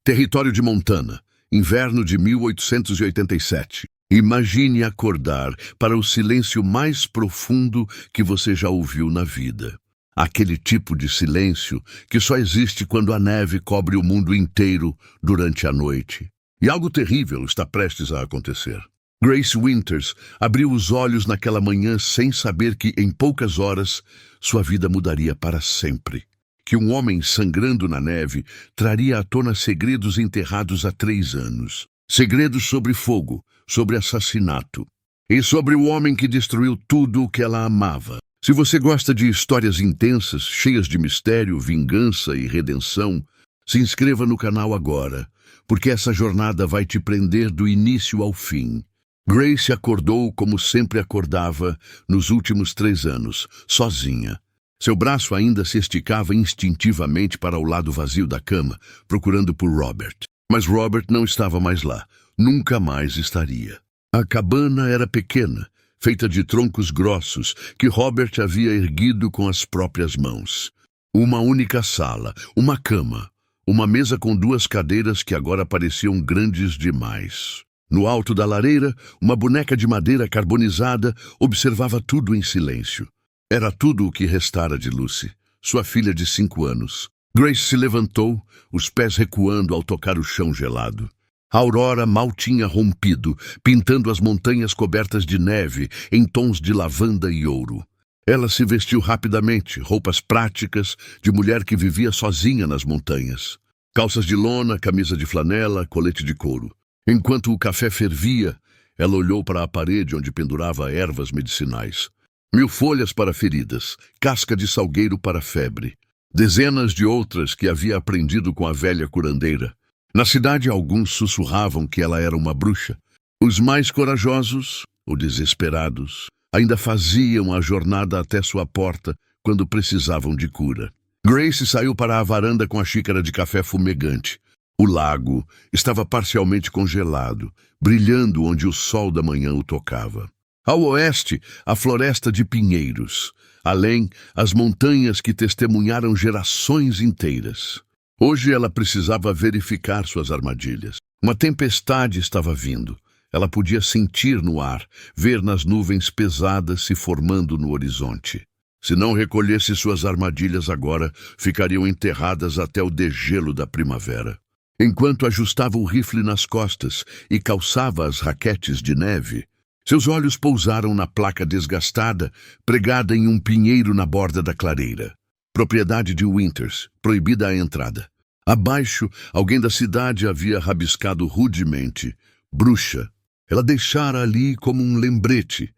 Território de Montana, inverno de 1887. Imagine acordar para o silêncio mais profundo que você já ouviu na vida. Aquele tipo de silêncio que só existe quando a neve cobre o mundo inteiro durante a noite. E algo terrível está prestes a acontecer. Grace Winters abriu os olhos naquela manhã sem saber que, em poucas horas, sua vida mudaria para sempre. Que um homem sangrando na neve traria à tona segredos enterrados há 3 anos. Segredos sobre fogo, sobre assassinato e sobre o homem que destruiu tudo o que ela amava. Se você gosta de histórias intensas, cheias de mistério, vingança e redenção, se inscreva no canal agora, porque essa jornada vai te prender do início ao fim. Grace acordou como sempre acordava nos últimos 3 anos, sozinha. Seu braço ainda se esticava instintivamente para o lado vazio da cama, procurando por Robert. Mas Robert não estava mais lá. Nunca mais estaria. A cabana era pequena, feita de troncos grossos que Robert havia erguido com as próprias mãos. Uma única sala, uma cama, uma mesa com 2 cadeiras que agora pareciam grandes demais. No alto da lareira, uma boneca de madeira carbonizada observava tudo em silêncio. Era tudo o que restara de Lucy, sua filha de 5 anos. Grace se levantou, os pés recuando ao tocar o chão gelado. A aurora mal tinha rompido, pintando as montanhas cobertas de neve em tons de lavanda e ouro. Ela se vestiu rapidamente, roupas práticas, de mulher que vivia sozinha nas montanhas. Calças de lona, camisa de flanela, colete de couro. Enquanto o café fervia, ela olhou para a parede onde pendurava ervas medicinais. 1000 folhas para feridas, casca de salgueiro para febre. Dezenas de outras que havia aprendido com a velha curandeira. Na cidade, alguns sussurravam que ela era uma bruxa. Os mais corajosos, ou desesperados, ainda faziam a jornada até sua porta quando precisavam de cura. Grace saiu para a varanda com a xícara de café fumegante. O lago estava parcialmente congelado, brilhando onde o sol da manhã o tocava. Ao oeste, a floresta de pinheiros. Além, as montanhas que testemunharam gerações inteiras. Hoje ela precisava verificar suas armadilhas. Uma tempestade estava vindo. Ela podia sentir no ar, ver nas nuvens pesadas se formando no horizonte. Se não recolhesse suas armadilhas agora, ficariam enterradas até o degelo da primavera. Enquanto ajustava o rifle nas costas e calçava as raquetes de neve, seus olhos pousaram na placa desgastada, pregada em um pinheiro na borda da clareira. Propriedade de Winters, proibida a entrada. Abaixo, alguém da cidade havia rabiscado rudemente: bruxa. Ela deixara ali como um lembrete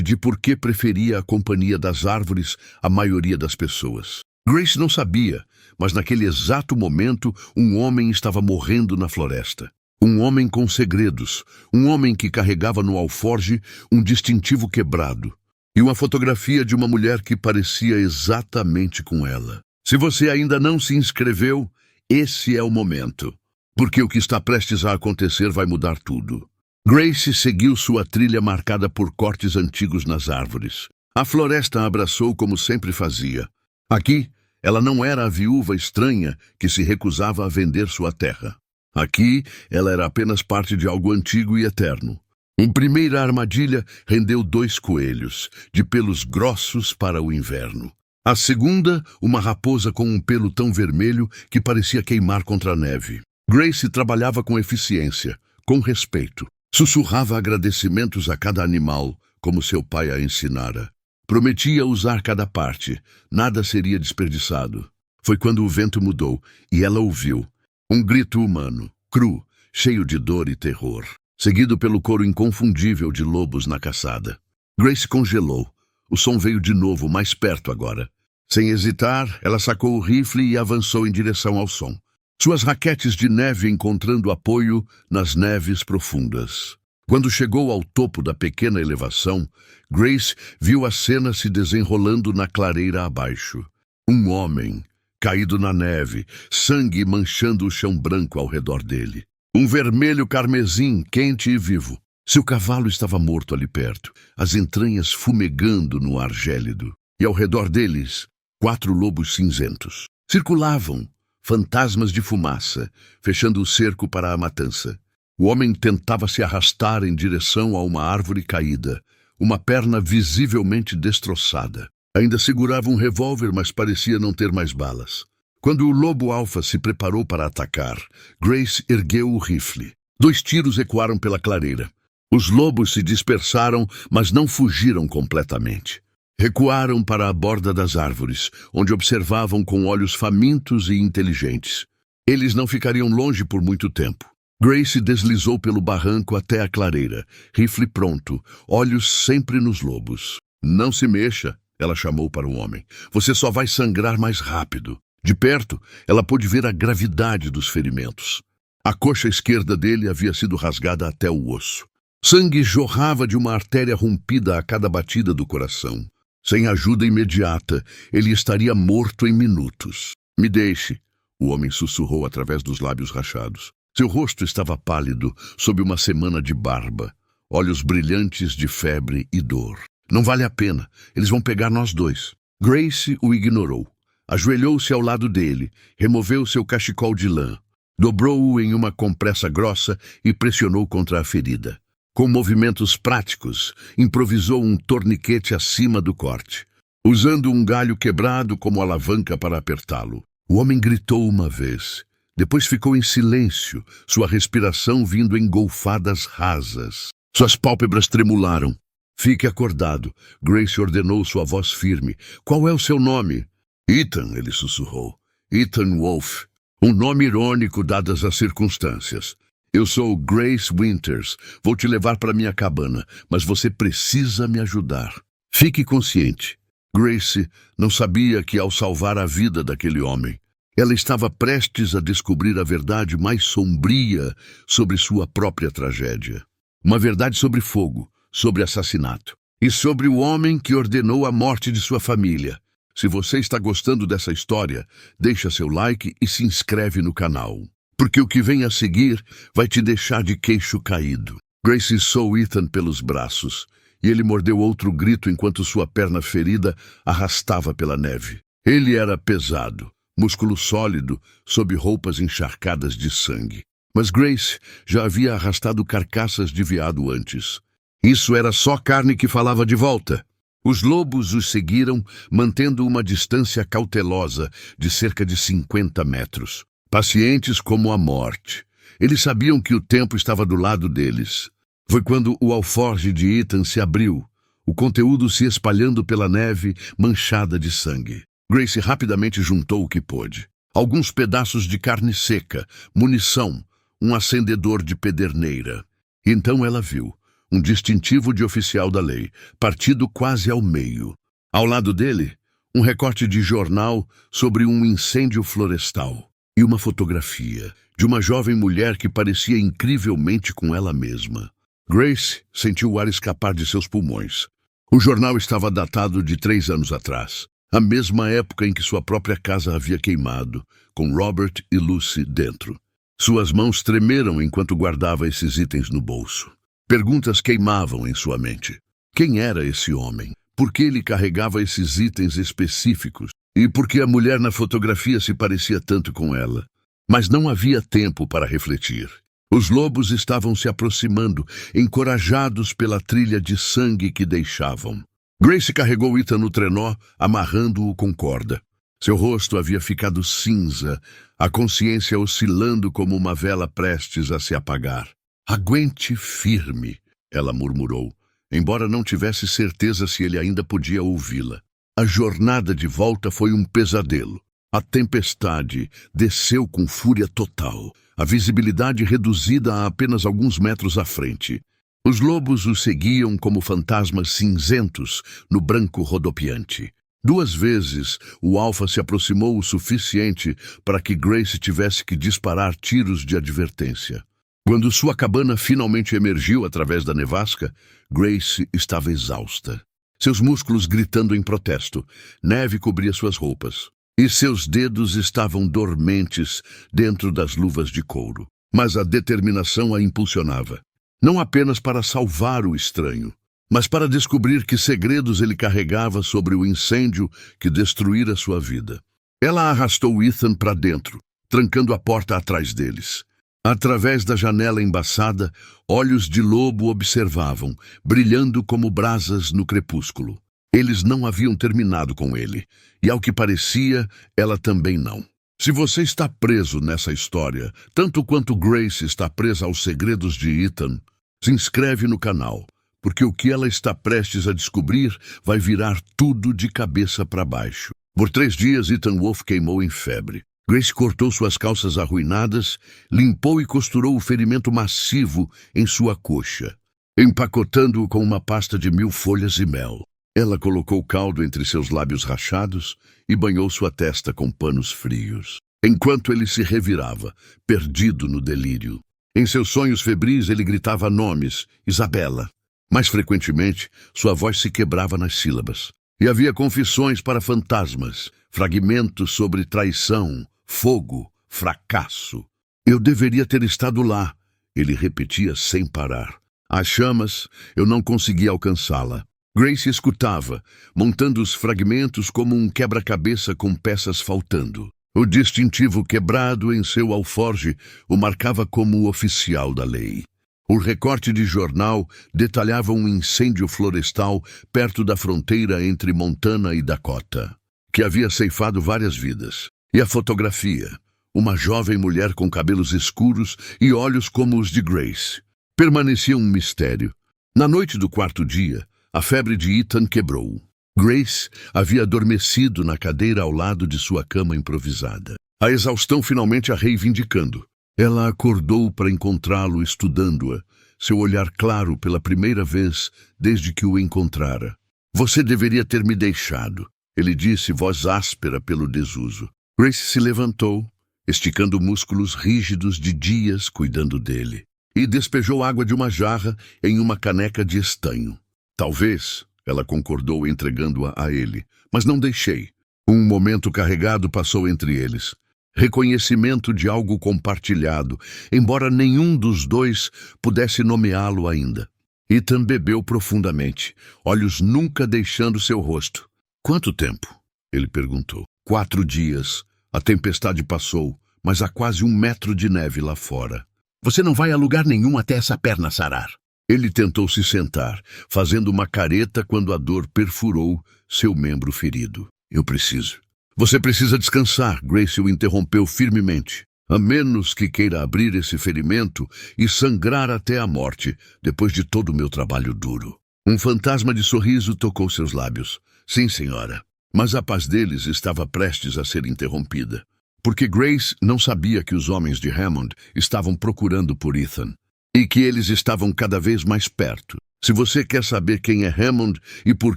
de por que preferia a companhia das árvores à maioria das pessoas. Grace não sabia, mas naquele exato momento um homem estava morrendo na floresta. Um homem com segredos, um homem que carregava no alforje um distintivo quebrado e uma fotografia de uma mulher que parecia exatamente com ela. Se você ainda não se inscreveu, esse é o momento, porque o que está prestes a acontecer vai mudar tudo. Grace seguiu sua trilha marcada por cortes antigos nas árvores. A floresta a abraçou como sempre fazia. Aqui, ela não era a viúva estranha que se recusava a vender sua terra. Aqui, ela era apenas parte de algo antigo e eterno. Uma primeira armadilha rendeu 2 coelhos, de pelos grossos para o inverno. A segunda, uma raposa com um pelo tão vermelho que parecia queimar contra a neve. Grace trabalhava com eficiência, com respeito. Sussurrava agradecimentos a cada animal, como seu pai a ensinara. Prometia usar cada parte, nada seria desperdiçado. Foi quando o vento mudou e ela ouviu. Um grito humano, cru, cheio de dor e terror, seguido pelo coro inconfundível de lobos na caçada. Grace congelou. O som veio de novo, mais perto agora. Sem hesitar, ela sacou o rifle e avançou em direção ao som. Suas raquetes de neve encontrando apoio nas neves profundas. Quando chegou ao topo da pequena elevação, Grace viu a cena se desenrolando na clareira abaixo. Um homem, caído na neve, sangue manchando o chão branco ao redor dele. Um vermelho carmesim, quente e vivo. Seu cavalo estava morto ali perto, as entranhas fumegando no ar gélido. E ao redor deles, 4 lobos cinzentos. Circulavam, fantasmas de fumaça, fechando o cerco para a matança. O homem tentava se arrastar em direção a uma árvore caída, uma perna visivelmente destroçada. Ainda segurava um revólver, mas parecia não ter mais balas. Quando o lobo alfa se preparou para atacar, Grace ergueu o rifle. 2 tiros ecoaram pela clareira. Os lobos se dispersaram, mas não fugiram completamente. Recuaram para a borda das árvores, onde observavam com olhos famintos e inteligentes. Eles não ficariam longe por muito tempo. Grace deslizou pelo barranco até a clareira, rifle pronto, olhos sempre nos lobos. "Não se mexa", ela chamou para o homem. "Você só vai sangrar mais rápido." De perto, ela pôde ver a gravidade dos ferimentos. A coxa esquerda dele havia sido rasgada até o osso. Sangue jorrava de uma artéria rompida a cada batida do coração. Sem ajuda imediata, ele estaria morto em minutos. "Me deixe", o homem sussurrou através dos lábios rachados. Seu rosto estava pálido, sob uma semana de barba, olhos brilhantes de febre e dor. "Não vale a pena, eles vão pegar nós 2. Grace o ignorou. Ajoelhou-se ao lado dele, removeu seu cachecol de lã, dobrou-o em uma compressa grossa e pressionou contra a ferida. Com movimentos práticos, improvisou um torniquete acima do corte, usando um galho quebrado como alavanca para apertá-lo. O homem gritou uma vez. Depois ficou em silêncio, sua respiração vindo em golfadas rasas. Suas pálpebras tremularam. "Fique acordado", Grace ordenou, sua voz firme. "Qual é o seu nome?" "Ethan", ele sussurrou. "Ethan Wolfe. Um nome irônico dadas as circunstâncias. Eu sou Grace Winters. Vou te levar para minha cabana, mas você precisa me ajudar. Fique consciente." Grace não sabia que, ao salvar a vida daquele homem, ela estava prestes a descobrir a verdade mais sombria sobre sua própria tragédia. Uma verdade sobre fogo, sobre assassinato e sobre o homem que ordenou a morte de sua família. Se você está gostando dessa história, deixa seu like e se inscreve no canal, porque o que vem a seguir vai te deixar de queixo caído. Grace içou Ethan pelos braços, e ele mordeu outro grito enquanto sua perna ferida arrastava pela neve. Ele era pesado, músculo sólido, sob roupas encharcadas de sangue. Mas Grace já havia arrastado carcaças de veado antes. Isso era só carne que falava de volta. Os lobos os seguiram, mantendo uma distância cautelosa de cerca de 50 metros. Pacientes como a morte. Eles sabiam que o tempo estava do lado deles. Foi quando o alforje de Ethan se abriu, o conteúdo se espalhando pela neve manchada de sangue. Grace rapidamente juntou o que pôde. Alguns pedaços de carne seca, munição, um acendedor de pederneira. Então ela viu um distintivo de oficial da lei, partido quase ao meio. Ao lado dele, um recorte de jornal sobre um incêndio florestal e uma fotografia de uma jovem mulher que parecia incrivelmente com ela mesma. Grace sentiu o ar escapar de seus pulmões. O jornal estava datado de 3 anos atrás, a mesma época em que sua própria casa havia queimado, com Robert e Lucy dentro. Suas mãos tremeram enquanto guardava esses itens no bolso. Perguntas queimavam em sua mente. Quem era esse homem? Por que ele carregava esses itens específicos? E por que a mulher na fotografia se parecia tanto com ela? Mas não havia tempo para refletir. Os lobos estavam se aproximando, encorajados pela trilha de sangue que deixavam. Grace carregou Ethan no trenó, amarrando-o com corda. Seu rosto havia ficado cinza, a consciência oscilando como uma vela prestes a se apagar. "Aguente firme", ela murmurou, embora não tivesse certeza se ele ainda podia ouvi-la. A jornada de volta foi um pesadelo. A tempestade desceu com fúria total, a visibilidade reduzida a apenas alguns metros à frente. Os lobos os seguiam como fantasmas cinzentos no branco rodopiante. 2 vezes, o alfa se aproximou o suficiente para que Grace tivesse que disparar tiros de advertência. Quando sua cabana finalmente emergiu através da nevasca, Grace estava exausta. Seus músculos gritando em protesto, neve cobria suas roupas, e seus dedos estavam dormentes dentro das luvas de couro. Mas a determinação a impulsionava, não apenas para salvar o estranho, mas para descobrir que segredos ele carregava sobre o incêndio que destruíra sua vida. Ela arrastou Ethan para dentro, trancando a porta atrás deles. Através da janela embaçada, olhos de lobo observavam, brilhando como brasas no crepúsculo. Eles não haviam terminado com ele, e ao que parecia, ela também não. Se você está preso nessa história, tanto quanto Grace está presa aos segredos de Ethan, se inscreve no canal, porque o que ela está prestes a descobrir vai virar tudo de cabeça para baixo. Por 3 dias, Ethan Wolf queimou em febre. Grace cortou suas calças arruinadas, limpou e costurou o ferimento massivo em sua coxa, empacotando-o com uma pasta de 1000 folhas e mel. Ela colocou caldo entre seus lábios rachados e banhou sua testa com panos frios, enquanto ele se revirava, perdido no delírio. Em seus sonhos febris ele gritava nomes, Isabela. Mais frequentemente, sua voz se quebrava nas sílabas. E havia confissões para fantasmas, fragmentos sobre traição, fogo, fracasso. Eu deveria ter estado lá, ele repetia sem parar. As chamas, eu não conseguia alcançá-la. Grace escutava, montando os fragmentos como um quebra-cabeça com peças faltando. O distintivo quebrado em seu alforje o marcava como o oficial da lei. O recorte de jornal detalhava um incêndio florestal perto da fronteira entre Montana e Dakota, que havia ceifado várias vidas. E a fotografia, uma jovem mulher com cabelos escuros e olhos como os de Grace, permanecia um mistério. Na noite do 4º dia, a febre de Ethan quebrou. Grace havia adormecido na cadeira ao lado de sua cama improvisada, a exaustão finalmente a reivindicando. Ela acordou para encontrá-lo estudando-a, seu olhar claro pela primeira vez desde que o encontrara. Você deveria ter me deixado, ele disse, voz áspera pelo desuso. Grace se levantou, esticando músculos rígidos de dias cuidando dele, e despejou água de uma jarra em uma caneca de estanho. Talvez, ela concordou entregando-a a ele, mas não deixei. Um momento carregado passou entre eles. Reconhecimento de algo compartilhado, embora nenhum dos dois pudesse nomeá-lo ainda. Ethan bebeu profundamente, olhos nunca deixando seu rosto. Quanto tempo? Ele perguntou. 4 dias. A tempestade passou, mas há quase 1 metro de neve lá fora. Você não vai a lugar nenhum até essa perna sarar. Ele tentou se sentar, fazendo uma careta quando a dor perfurou seu membro ferido. Eu preciso. Você precisa descansar, Grace o interrompeu firmemente. A menos que queira abrir esse ferimento e sangrar até a morte, depois de todo o meu trabalho duro. Um fantasma de sorriso tocou seus lábios. Sim, senhora. Mas a paz deles estava prestes a ser interrompida. Porque Grace não sabia que os homens de Hammond estavam procurando por Ethan. E que eles estavam cada vez mais perto. Se você quer saber quem é Hammond e por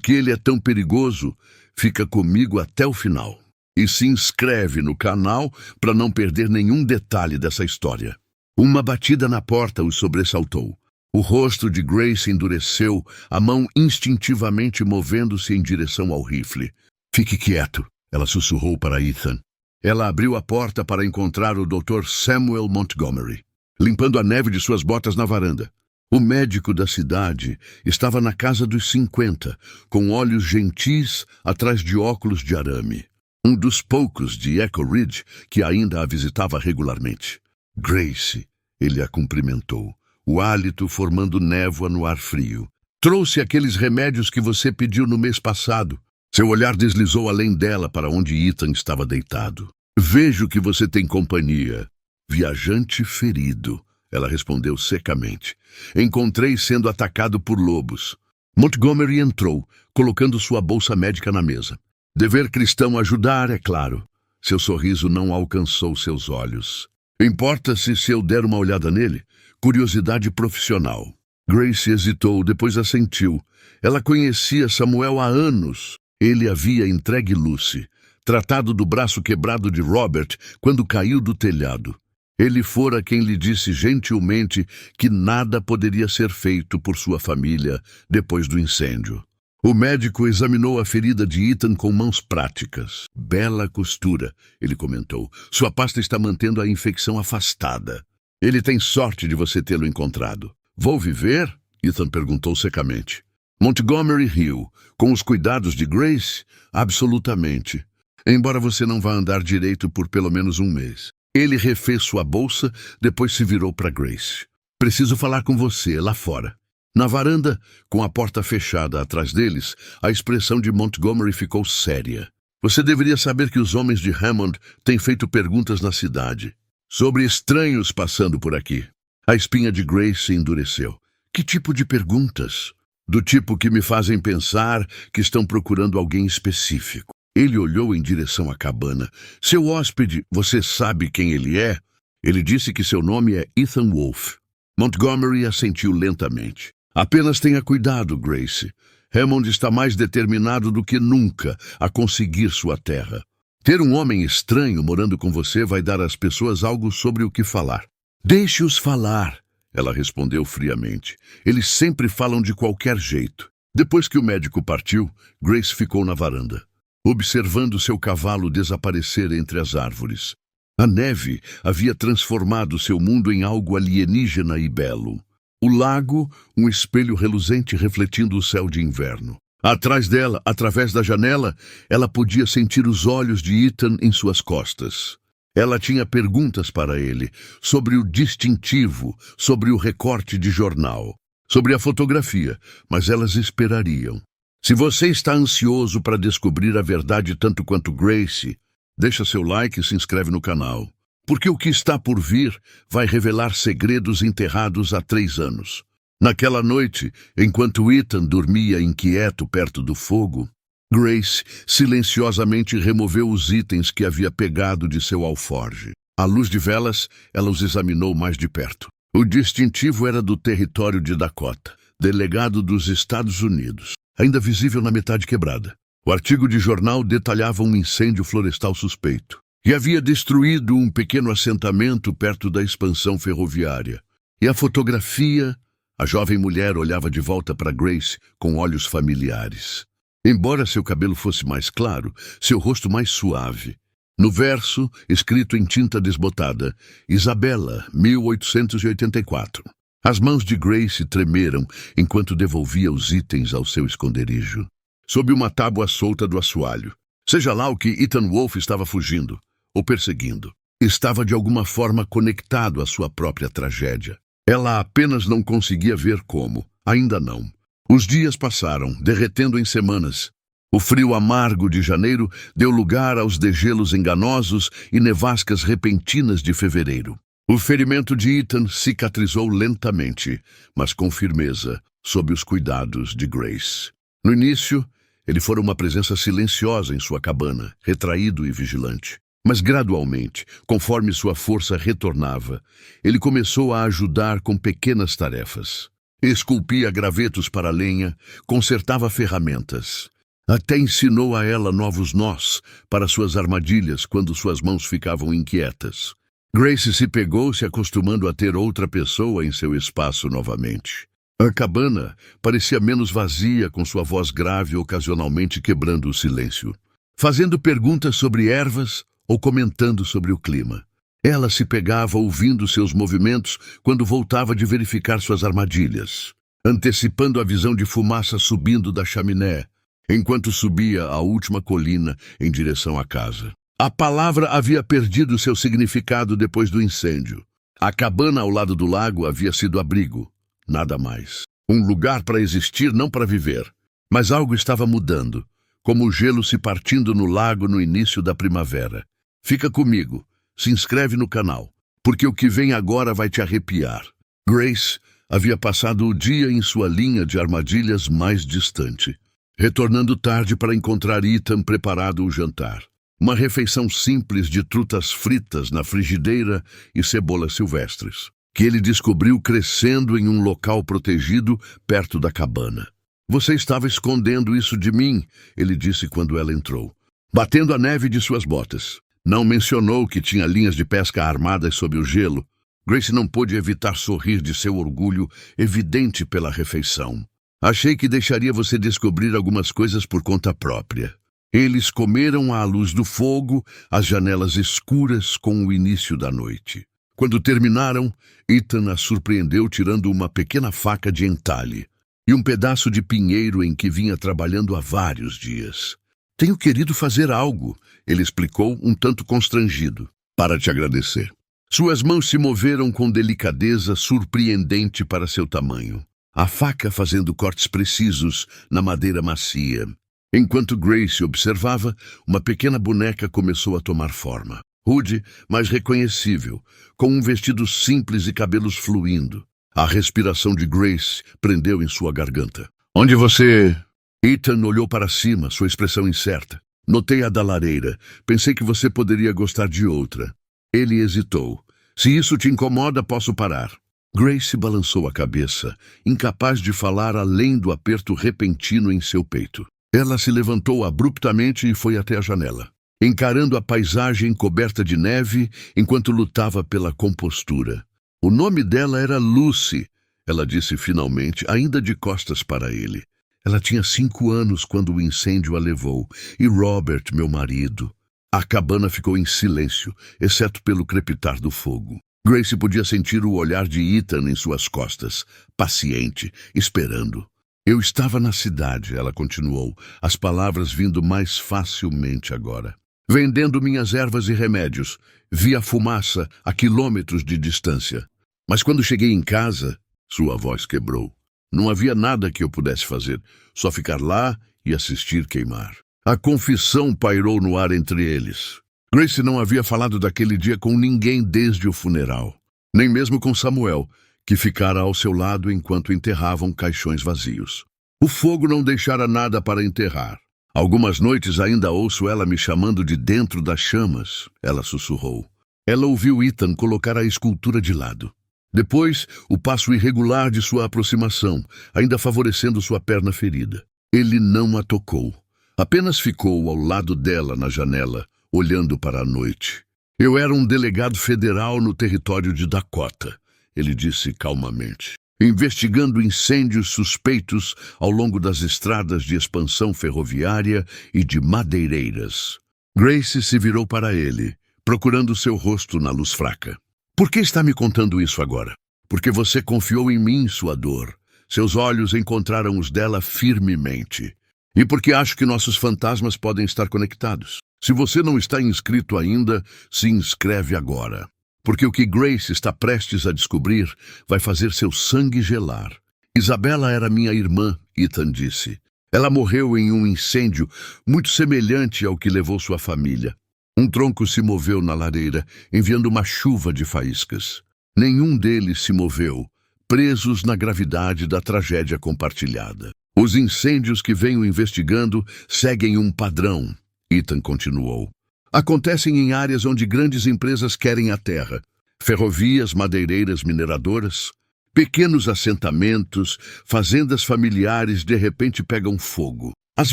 que ele é tão perigoso, fica comigo até o final. E se inscreve no canal para não perder nenhum detalhe dessa história. Uma batida na porta os sobressaltou. O rosto de Grace endureceu, a mão instintivamente movendo-se em direção ao rifle. Fique quieto, ela sussurrou para Ethan. Ela abriu a porta para encontrar o Dr. Samuel Montgomery, limpando a neve de suas botas na varanda. O médico da cidade estava na casa dos 50, com olhos gentis atrás de óculos de arame. Um dos poucos de Echo Ridge que ainda a visitava regularmente. Grace, ele a cumprimentou, o hálito formando névoa no ar frio. Trouxe aqueles remédios que você pediu no mês passado. Seu olhar deslizou além dela para onde Ethan estava deitado. Vejo que você tem companhia. Viajante ferido, ela respondeu secamente. Encontrei sendo atacado por lobos. Montgomery entrou, colocando sua bolsa médica na mesa. Dever cristão ajudar, é claro. Seu sorriso não alcançou seus olhos. Importa-se se eu der uma olhada nele? Curiosidade profissional. Grace hesitou, depois assentiu. Ela conhecia Samuel há anos. Ele havia entregue Lucy, tratado do braço quebrado de Robert quando caiu do telhado. Ele fora quem lhe disse gentilmente que nada poderia ser feito por sua família depois do incêndio. O médico examinou a ferida de Ethan com mãos práticas. Bela costura, ele comentou. Sua pasta está mantendo a infecção afastada. Ele tem sorte de você tê-lo encontrado. Vou viver? Ethan perguntou secamente. Montgomery riu. Com os cuidados de Grace? Absolutamente. Embora você não vá andar direito por pelo menos 1 mês. Ele refez sua bolsa, depois se virou para Grace. Preciso falar com você, lá fora. Na varanda, com a porta fechada atrás deles, a expressão de Montgomery ficou séria. Você deveria saber que os homens de Hammond têm feito perguntas na cidade sobre estranhos passando por aqui. A espinha de Grace endureceu. Que tipo de perguntas? Do tipo que me fazem pensar que estão procurando alguém específico. Ele olhou em direção à cabana. Seu hóspede, você sabe quem ele é? Ele disse que seu nome é Ethan Wolfe. Montgomery assentiu lentamente. Apenas tenha cuidado, Grace. Hammond está mais determinado do que nunca a conseguir sua terra. Ter um homem estranho morando com você vai dar às pessoas algo sobre o que falar. Deixe-os falar, ela respondeu friamente. Eles sempre falam de qualquer jeito. Depois que o médico partiu, Grace ficou na varanda, observando seu cavalo desaparecer entre as árvores. A neve havia transformado seu mundo em algo alienígena e belo. O lago, um espelho reluzente refletindo o céu de inverno. Atrás dela, através da janela, ela podia sentir os olhos de Ethan em suas costas. Ela tinha perguntas para ele, sobre o distintivo, sobre o recorte de jornal, sobre a fotografia, mas elas esperariam. Se você está ansioso para descobrir a verdade tanto quanto Grace, deixa seu like e se inscreve no canal. Porque o que está por vir vai revelar segredos enterrados há 3 anos. Naquela noite, enquanto Ethan dormia inquieto perto do fogo, Grace silenciosamente removeu os itens que havia pegado de seu alforge. À luz de velas, ela os examinou mais de perto. O distintivo era do território de Dakota, delegado dos Estados Unidos, ainda visível na metade quebrada. O artigo de jornal detalhava um incêndio florestal suspeito, que havia destruído um pequeno assentamento perto da expansão ferroviária. E a fotografia, a jovem mulher olhava de volta para Grace com olhos familiares. Embora seu cabelo fosse mais claro, seu rosto mais suave. No verso, escrito em tinta desbotada, Isabela, 1884. As mãos de Grace tremeram enquanto devolvia os itens ao seu esconderijo. Sob uma tábua solta do assoalho. Seja lá o que Ethan Wolfe estava fugindo ou perseguindo, estava de alguma forma conectado à sua própria tragédia. Ela apenas não conseguia ver como. Ainda não. Os dias passaram, derretendo em semanas. O frio amargo de janeiro deu lugar aos degelos enganosos e nevascas repentinas de fevereiro. O ferimento de Ethan cicatrizou lentamente, mas com firmeza, sob os cuidados de Grace. No início, ele fora uma presença silenciosa em sua cabana, retraído e vigilante. Mas gradualmente, conforme sua força retornava, ele começou a ajudar com pequenas tarefas. Esculpia gravetos para a lenha, consertava ferramentas. Até ensinou a ela novos nós para suas armadilhas quando suas mãos ficavam inquietas. Grace se pegou se acostumando a ter outra pessoa em seu espaço novamente. A cabana parecia menos vazia, com sua voz grave ocasionalmente quebrando o silêncio, fazendo perguntas sobre ervas ou comentando sobre o clima. Ela se pegava ouvindo seus movimentos quando voltava de verificar suas armadilhas, antecipando a visão de fumaça subindo da chaminé, enquanto subia a última colina em direção à casa. A palavra havia perdido seu significado depois do incêndio. A cabana ao lado do lago havia sido abrigo, nada mais. Um lugar para existir, não para viver. Mas algo estava mudando, como o gelo se partindo no lago no início da primavera. Fica comigo, se inscreve no canal, porque o que vem agora vai te arrepiar. Grace havia passado o dia em sua linha de armadilhas mais distante, retornando tarde para encontrar Ethan preparado o jantar. Uma refeição simples de trutas fritas na frigideira e cebolas silvestres, que ele descobriu crescendo em um local protegido perto da cabana. Você estava escondendo isso de mim, ele disse quando ela entrou, batendo a neve de suas botas. Não mencionou que tinha linhas de pesca armadas sob o gelo. Grace não pôde evitar sorrir de seu orgulho evidente pela refeição. Achei que deixaria você descobrir algumas coisas por conta própria. Eles comeram à luz do fogo, as janelas escuras com o início da noite. Quando terminaram, Ethan a surpreendeu tirando uma pequena faca de entalhe e um pedaço de pinheiro em que vinha trabalhando há vários dias. Tenho querido fazer algo, ele explicou, um tanto constrangido. para te agradecer. Suas mãos se moveram com delicadeza surpreendente para seu tamanho, a faca fazendo cortes precisos na madeira macia. Enquanto Grace observava, uma pequena boneca começou a tomar forma. Rude, mas reconhecível, com um vestido simples e cabelos fluindo. A respiração de Grace prendeu em sua garganta. Onde você... Ethan olhou para cima, sua expressão incerta. Notei a da lareira. Pensei que você poderia gostar de outra. Ele hesitou. Se isso te incomoda, posso parar. Grace balançou a cabeça, incapaz de falar além do aperto repentino em seu peito. Ela se levantou abruptamente e foi até a janela, encarando a paisagem coberta de neve enquanto lutava pela compostura. O nome dela era Lucy, ela disse finalmente, ainda de costas para ele. Ela tinha 5 anos quando o incêndio a levou, e Robert, meu marido. A cabana ficou em silêncio, exceto pelo crepitar do fogo. Grace podia sentir o olhar de Ethan em suas costas, paciente, esperando. Eu estava na cidade, ela continuou, as palavras vindo mais facilmente agora. Vendendo minhas ervas e remédios, vi a fumaça a quilômetros de distância. Mas quando cheguei em casa, sua voz quebrou. Não havia nada que eu pudesse fazer, só ficar lá e assistir queimar. A confissão pairou no ar entre eles. Grace não havia falado daquele dia com ninguém desde o funeral, nem mesmo com Samuel, que ficara ao seu lado enquanto enterravam caixões vazios. O fogo não deixara nada para enterrar. Algumas noites ainda ouço ela me chamando de dentro das chamas, ela sussurrou. Ela ouviu Ethan colocar a escultura de lado. Depois, o passo irregular de sua aproximação, ainda favorecendo sua perna ferida. Ele não a tocou. Apenas ficou ao lado dela na janela, olhando para a noite. Eu era um delegado federal no território de Dakota, ele disse calmamente, investigando incêndios suspeitos ao longo das estradas de expansão ferroviária e de madeireiras. Grace se virou para ele, procurando seu rosto na luz fraca. Por que está me contando isso agora? Porque você confiou em mim sua dor. Seus olhos encontraram os dela firmemente. E porque acho que nossos fantasmas podem estar conectados. Se você não está inscrito ainda, se inscreve agora. Porque o que Grace está prestes a descobrir vai fazer seu sangue gelar. Isabela era minha irmã, Ethan disse. Ela morreu em um incêndio muito semelhante ao que levou sua família. Um tronco se moveu na lareira, enviando uma chuva de faíscas. Nenhum deles se moveu, presos na gravidade da tragédia compartilhada. Os incêndios que venho investigando seguem um padrão, Ethan continuou. Acontecem em áreas onde grandes empresas querem a terra. Ferrovias, madeireiras, mineradoras. Pequenos assentamentos, fazendas familiares de repente pegam fogo. Às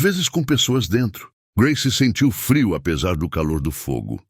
vezes com pessoas dentro. Grace sentiu frio apesar do calor do fogo.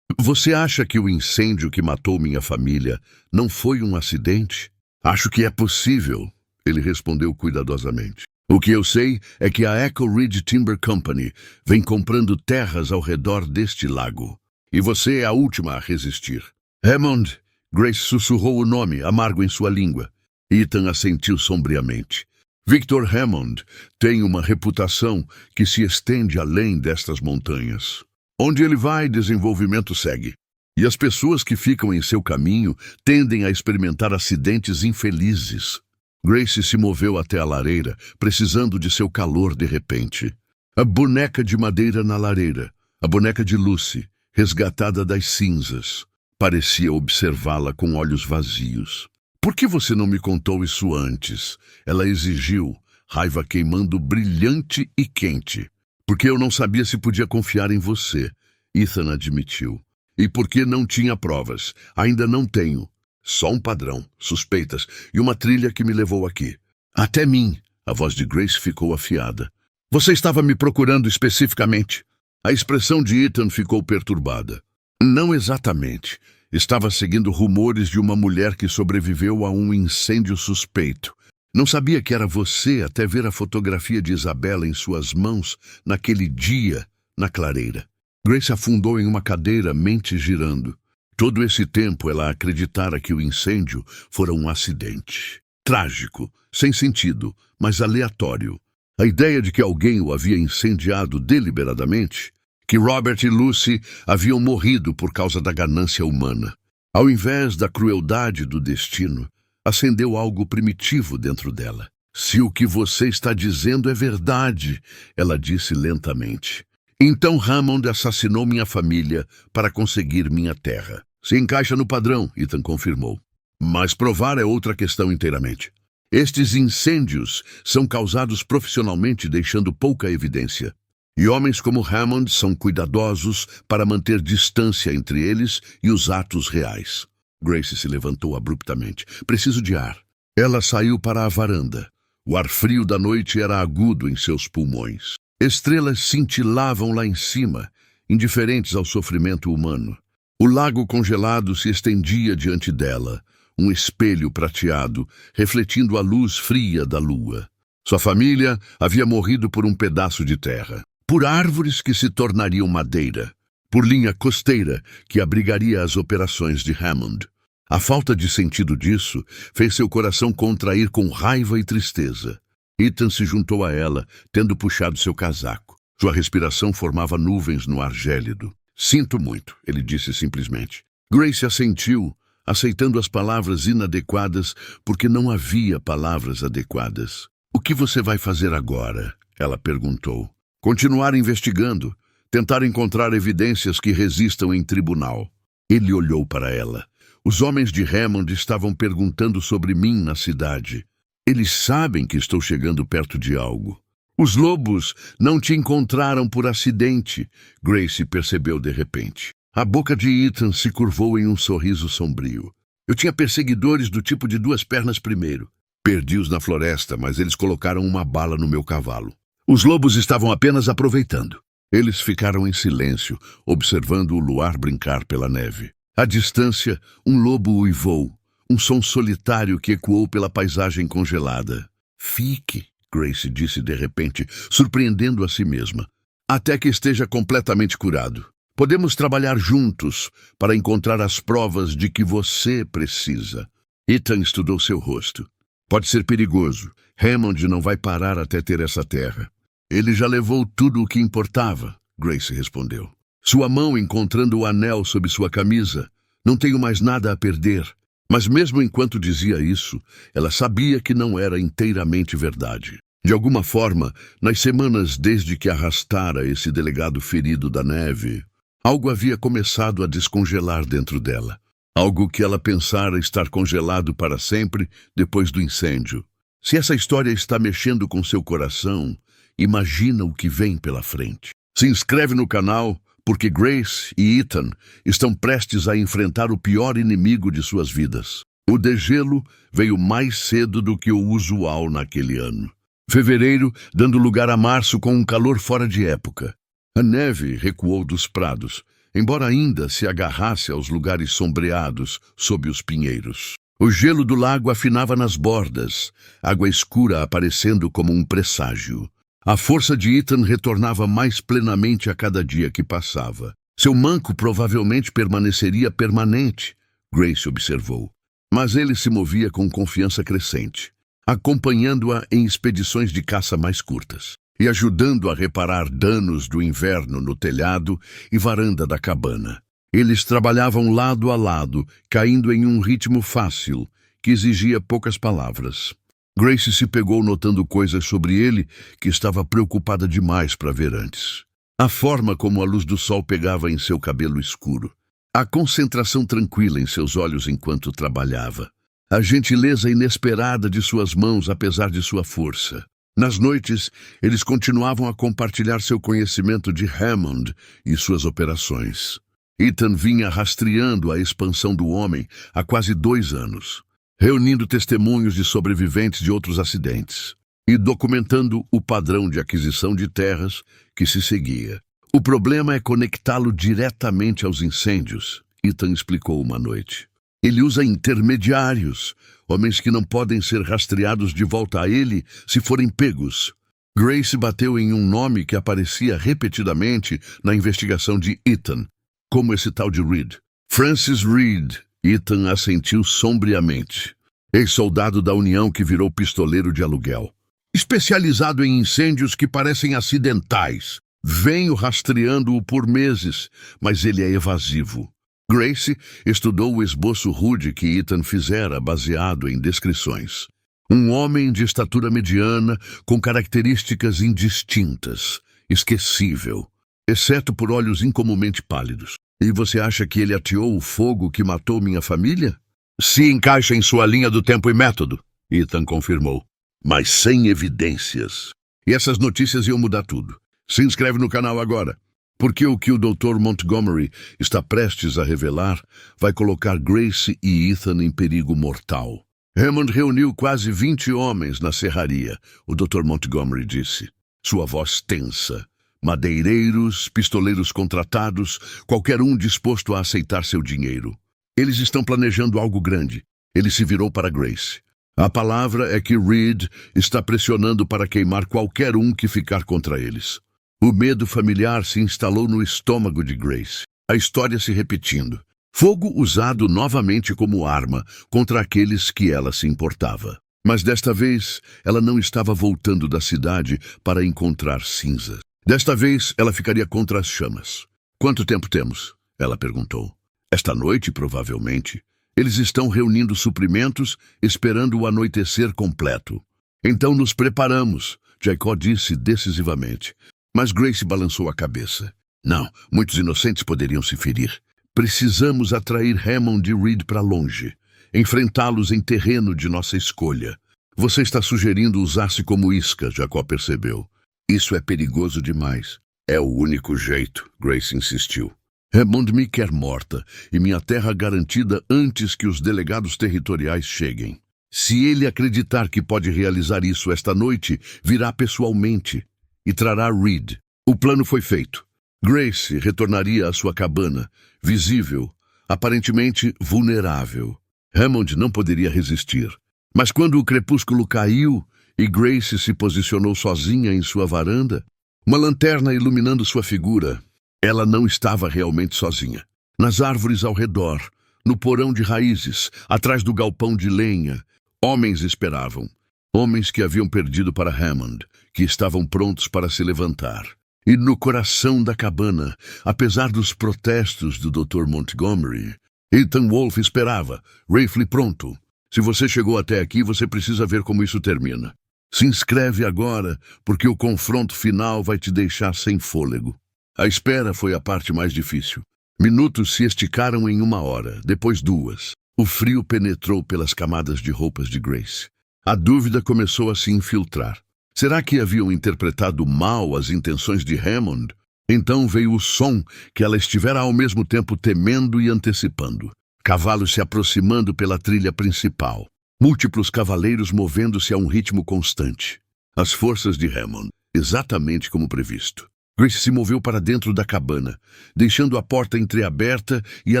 Você acha que o incêndio que matou minha família não foi um acidente? Acho que é possível, ele respondeu cuidadosamente. O que eu sei é que a Echo Ridge Timber Company vem comprando terras ao redor deste lago. E você é a última a resistir. Hammond, Grace sussurrou o nome, amargo em sua língua. Ethan assentiu sombriamente. Victor Hammond tem uma reputação que se estende além destas montanhas. Onde ele vai, desenvolvimento segue. E as pessoas que ficam em seu caminho tendem a experimentar acidentes infelizes. Grace se moveu até a lareira, precisando de seu calor de repente. A boneca de madeira na lareira, a boneca de Lucy, resgatada das cinzas, parecia observá-la com olhos vazios. Por que você não me contou isso antes? Ela exigiu, raiva queimando brilhante e quente. Porque eu não sabia se podia confiar em você, Ethan admitiu. E porque não tinha provas. Ainda não tenho. Só um padrão, suspeitas e uma trilha que me levou aqui. Até mim, a voz de Grace ficou afiada. Você estava me procurando especificamente? A expressão de Ethan ficou perturbada. Não exatamente. Estava seguindo rumores de uma mulher que sobreviveu a um incêndio suspeito. Não sabia que era você até ver a fotografia de Isabela em suas mãos naquele dia, na clareira. Grace afundou em uma cadeira, mente girando. Todo esse tempo ela acreditara que o incêndio fora um acidente. Trágico, sem sentido, mas aleatório. A ideia de que alguém o havia incendiado deliberadamente, que Robert e Lucy haviam morrido por causa da ganância humana. Ao invés da crueldade do destino, acendeu algo primitivo dentro dela. Se o que você está dizendo é verdade, ela disse lentamente, então Hammond assassinou minha família para conseguir minha terra. Se encaixa no padrão, Ethan confirmou. Mas provar é outra questão inteiramente. Estes incêndios são causados profissionalmente, deixando pouca evidência. E homens como Hammond são cuidadosos para manter distância entre eles e os atos reais. Grace se levantou abruptamente. Preciso de ar. Ela saiu para a varanda. O ar frio da noite era agudo em seus pulmões. Estrelas cintilavam lá em cima, indiferentes ao sofrimento humano. O lago congelado se estendia diante dela, um espelho prateado, refletindo a luz fria da lua. Sua família havia morrido por um pedaço de terra, por árvores que se tornariam madeira, por linha costeira que abrigaria as operações de Hammond. A falta de sentido disso fez seu coração contrair com raiva e tristeza. Ethan se juntou a ela, tendo puxado seu casaco. Sua respiração formava nuvens no ar gélido. Sinto muito, ele disse simplesmente. Grace assentiu, aceitando as palavras inadequadas porque não havia palavras adequadas. O que você vai fazer agora? Ela perguntou. Continuar investigando, tentar encontrar evidências que resistam em tribunal. Ele olhou para ela. Os homens de Hammond estavam perguntando sobre mim na cidade. Eles sabem que estou chegando perto de algo. Os lobos não te encontraram por acidente, Grace percebeu de repente. A boca de Ethan se curvou em um sorriso sombrio. Eu tinha perseguidores do tipo de 2 pernas primeiro. Perdi-os na floresta, mas eles colocaram uma bala no meu cavalo. Os lobos estavam apenas aproveitando. Eles ficaram em silêncio, observando o luar brincar pela neve. À distância, um lobo uivou, um som solitário que ecoou pela paisagem congelada. Fique, Grace disse de repente, surpreendendo a si mesma, até que esteja completamente curado. Podemos trabalhar juntos para encontrar as provas de que você precisa. Ethan estudou seu rosto. Pode ser perigoso. Hammond não vai parar até ter essa terra. Ele já levou tudo o que importava, Grace respondeu. Sua mão encontrando o anel sob sua camisa. Não tenho mais nada a perder. Mas mesmo enquanto dizia isso, ela sabia que não era inteiramente verdade. De alguma forma, nas semanas desde que arrastara esse delegado ferido da neve, algo havia começado a descongelar dentro dela. Algo que ela pensara estar congelado para sempre depois do incêndio. Se essa história está mexendo com seu coração, imagina o que vem pela frente. Se inscreve no canal, porque Grace e Ethan estão prestes a enfrentar o pior inimigo de suas vidas. O degelo veio mais cedo do que o usual naquele ano. Fevereiro, dando lugar a março com um calor fora de época. A neve recuou dos prados, embora ainda se agarrasse aos lugares sombreados sob os pinheiros. O gelo do lago afinava nas bordas, água escura aparecendo como um presságio. A força de Ethan retornava mais plenamente a cada dia que passava. Seu manco provavelmente permaneceria permanente, Grace observou. Mas ele se movia com confiança crescente, acompanhando-a em expedições de caça mais curtas e ajudando a reparar danos do inverno no telhado e varanda da cabana. Eles trabalhavam lado a lado, caindo em um ritmo fácil, que exigia poucas palavras. Grace se pegou notando coisas sobre ele que estava preocupada demais para ver antes. A forma como a luz do sol pegava em seu cabelo escuro. A concentração tranquila em seus olhos enquanto trabalhava. A gentileza inesperada de suas mãos apesar de sua força. Nas noites, eles continuavam a compartilhar seu conhecimento de Hammond e suas operações. Ethan vinha rastreando a expansão do homem há quase 2 anos. Reunindo testemunhos de sobreviventes de outros acidentes e documentando o padrão de aquisição de terras que se seguia. O problema é conectá-lo diretamente aos incêndios, Ethan explicou uma noite. Ele usa intermediários, homens que não podem ser rastreados de volta a ele se forem pegos. Grace bateu em um nome que aparecia repetidamente na investigação de Ethan, como esse tal de Reed. Francis Reed. Ethan assentiu sombriamente. Ex-soldado da União que virou pistoleiro de aluguel. Especializado em incêndios que parecem acidentais, Venho rastreando-o por meses, mas ele é evasivo. Grace estudou o esboço rude que Ethan fizera baseado em descrições. Um homem de estatura mediana, com características indistintas, esquecível, exceto por olhos incomumente pálidos. E você acha que ele ateou o fogo que matou minha família? Se encaixa em sua linha do tempo e método, Ethan confirmou, mas sem evidências. E essas notícias iam mudar tudo. Se inscreve no canal agora, porque o que o Dr. Montgomery está prestes a revelar vai colocar Grace e Ethan em perigo mortal. Hammond reuniu quase 20 homens na serraria, o Dr. Montgomery disse, sua voz tensa. Madeireiros, pistoleiros contratados, qualquer um disposto a aceitar seu dinheiro. Eles estão planejando algo grande. Ele se virou para Grace. A palavra é que Reed está pressionando para queimar qualquer um que ficar contra eles. O medo familiar se instalou no estômago de Grace. A história se repetindo. Fogo usado novamente como arma contra aqueles que ela se importava. Mas desta vez, ela não estava voltando da cidade para encontrar cinzas. Desta vez, ela ficaria contra as chamas. Quanto tempo temos? Ela perguntou. Esta noite, provavelmente. Eles estão reunindo suprimentos, esperando o anoitecer completo. Então nos preparamos, Jacob disse decisivamente. Mas Grace balançou a cabeça. Não, muitos inocentes poderiam se ferir. Precisamos atrair Hammond e Reed para longe. Enfrentá-los em terreno de nossa escolha. Você está sugerindo usar-se como isca, Jacob percebeu. Isso é perigoso demais. É o único jeito, Grace insistiu. Hammond me quer morta e minha terra garantida antes que os delegados territoriais cheguem. Se ele acreditar que pode realizar isso esta noite, virá pessoalmente e trará Reed. O plano foi feito. Grace retornaria à sua cabana, visível, aparentemente vulnerável. Hammond não poderia resistir. Mas quando o crepúsculo caiu e Grace se posicionou sozinha em sua varanda, uma lanterna iluminando sua figura, ela não estava realmente sozinha. Nas árvores ao redor, no porão de raízes, atrás do galpão de lenha, homens esperavam. Homens que haviam perdido para Hammond, que estavam prontos para se levantar. E no coração da cabana, apesar dos protestos do Dr. Montgomery, Ethan Wolfe esperava, rifle pronto. Se você chegou até aqui, você precisa ver como isso termina. Se inscreve agora, porque o confronto final vai te deixar sem fôlego. A espera foi a parte mais difícil. Minutos se esticaram em 1 hora, depois 2. O frio penetrou pelas camadas de roupas de Grace. A dúvida começou a se infiltrar. Será que haviam interpretado mal as intenções de Hammond? Então veio o som que ela estivera ao mesmo tempo temendo e antecipando. Cavalos se aproximando pela trilha principal. Múltiplos cavaleiros movendo-se a um ritmo constante. As forças de Hammond, exatamente como previsto. Grace se moveu para dentro da cabana, deixando a porta entreaberta e a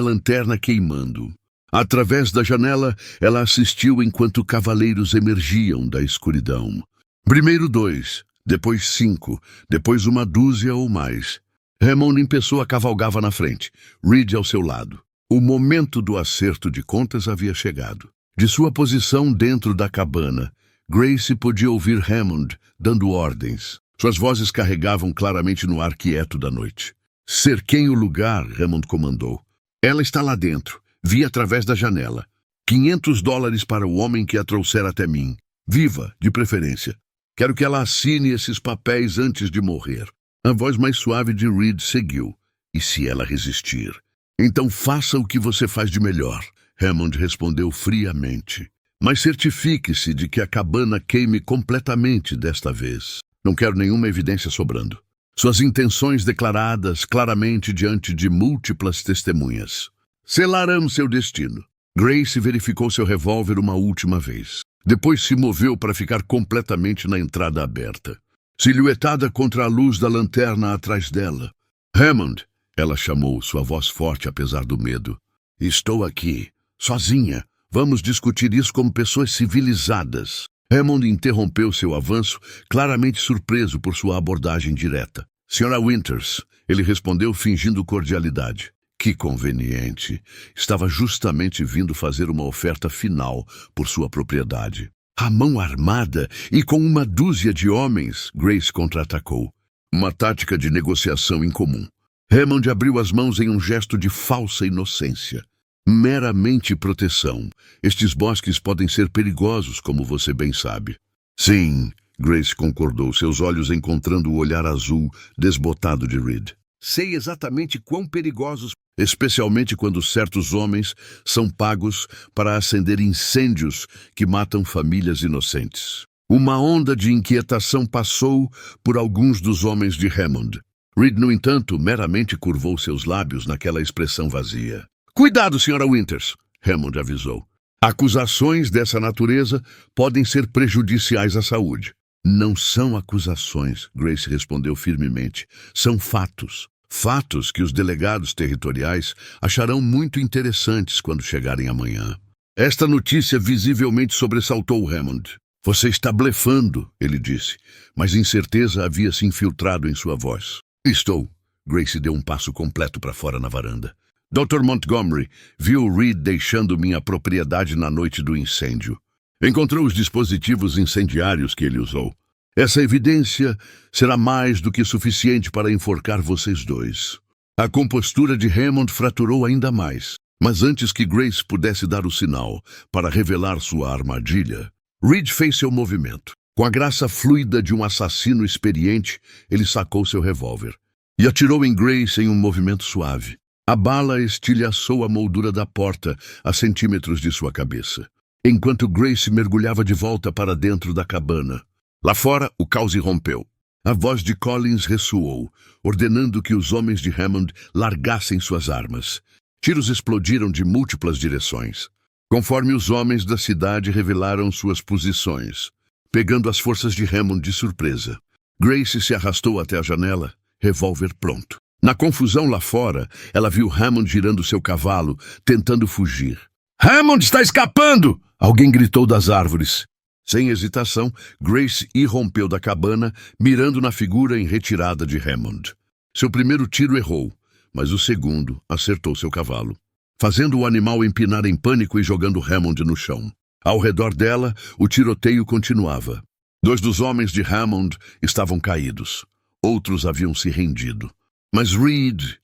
lanterna queimando. Através da janela, ela assistiu enquanto cavaleiros emergiam da escuridão. Primeiro 2, depois 5, depois 1 dúzia ou mais. Hammond em pessoa cavalgava na frente, Reed ao seu lado. O momento do acerto de contas havia chegado. De sua posição dentro da cabana, Grace podia ouvir Hammond dando ordens. Suas vozes carregavam claramente no ar quieto da noite. Cerquem o lugar, Hammond comandou. Ela está lá dentro. Vi através da janela. $500 para o homem que a trouxer até mim. Viva, de preferência. Quero que ela assine esses papéis antes de morrer. A voz mais suave de Reed seguiu. E se ela resistir? Então faça o que você faz de melhor, Hammond respondeu friamente. Mas certifique-se de que a cabana queime completamente desta vez. Não quero nenhuma evidência sobrando. Suas intenções declaradas claramente diante de múltiplas testemunhas. Selaremos seu destino. Grace verificou seu revólver uma última vez. Depois se moveu para ficar completamente na entrada aberta. Silhuetada contra a luz da lanterna atrás dela. Hammond, ela chamou, sua voz forte apesar do medo. Estou aqui, sozinha. Vamos discutir isso como pessoas civilizadas. Hammond interrompeu seu avanço, claramente surpreso por sua abordagem direta. Sra. Winters, ele respondeu fingindo cordialidade. Que conveniente. Estava justamente vindo fazer uma oferta final por sua propriedade. A mão armada e com 1 dúzia de homens, Grace contra-atacou. uma tática de negociação incomum. Hammond abriu as mãos em um gesto de falsa inocência. Meramente proteção. Estes bosques podem ser perigosos, como você bem sabe. Sim, Grace concordou, seus olhos encontrando o olhar azul desbotado de Reed. Sei exatamente quão perigosos, especialmente quando certos homens são pagos para acender incêndios que matam famílias inocentes. Uma onda de inquietação passou por alguns dos homens de Hammond. Reed, no entanto, meramente curvou seus lábios naquela expressão vazia. Cuidado, Sra. Winters, Hammond avisou. Acusações dessa natureza podem ser prejudiciais à saúde. Não são acusações, Grace respondeu firmemente. São fatos. Fatos que os delegados territoriais acharão muito interessantes quando chegarem amanhã. Esta notícia visivelmente sobressaltou Hammond. Você está blefando, ele disse, mas incerteza havia se infiltrado em sua voz. Estou. Grace deu um passo completo para fora na varanda. Dr. Montgomery viu Reed deixando minha propriedade na noite do incêndio. Encontrou os dispositivos incendiários que ele usou. Essa evidência será mais do que suficiente para enforcar vocês dois. A compostura de Hammond fraturou ainda mais, mas antes que Grace pudesse dar o sinal para revelar sua armadilha, Reed fez seu movimento. Com a graça fluida de um assassino experiente, ele sacou seu revólver e atirou em Grace em um movimento suave. A bala estilhaçou a moldura da porta a centímetros de sua cabeça, enquanto Grace mergulhava de volta para dentro da cabana. Lá fora, o caos irrompeu. A voz de Collins ressoou, ordenando que os homens de Hammond largassem suas armas. Tiros explodiram de múltiplas direções, conforme os homens da cidade revelaram suas posições, pegando as forças de Hammond de surpresa. Grace se arrastou até a janela, revólver pronto. Na confusão lá fora, ela viu Hammond girando seu cavalo, tentando fugir. Hammond está escapando! Alguém gritou das árvores. Sem hesitação, Grace irrompeu da cabana, mirando na figura em retirada de Hammond. Seu primeiro tiro errou, mas o segundo acertou seu cavalo, fazendo o animal empinar em pânico e jogando Hammond no chão. Ao redor dela, o tiroteio continuava. 2 dos homens de Hammond estavam caídos. Outros haviam se rendido. Mas Reed